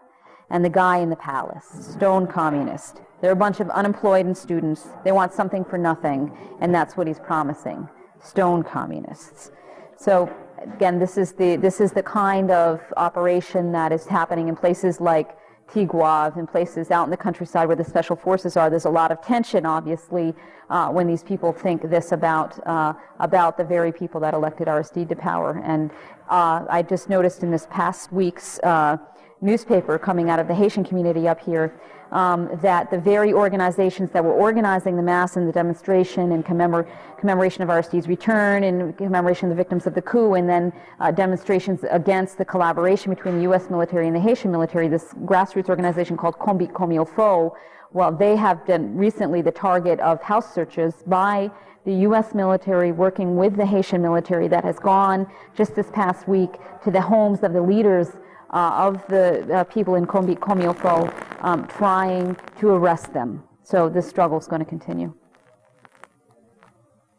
and the guy in the palace, stone communist. They're a bunch of unemployed and students. They want something for nothing, and that's what he's promising, stone communists. So again, this is the kind of operation that is happening in places like Tigouave, in places out in the countryside where the special forces are. There's a lot of tension, obviously, when these people think this about the very people that elected Aristide to power. And I just noticed in this past week's newspaper coming out of the Haitian community up here, that the very organizations that were organizing the mass and the demonstration in commemoration of Aristide's return, in commemoration of the victims of the coup, and then demonstrations against the collaboration between the U.S. military and the Haitian military, this grassroots organization called Combat Comme il faut, well, they have been recently the target of house searches by the U.S. military working with the Haitian military that has gone just this past week to the homes of the leaders of the people in Combat Comme il faut, trying to arrest them. So this struggle is going to continue.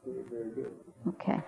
Very good. Okay.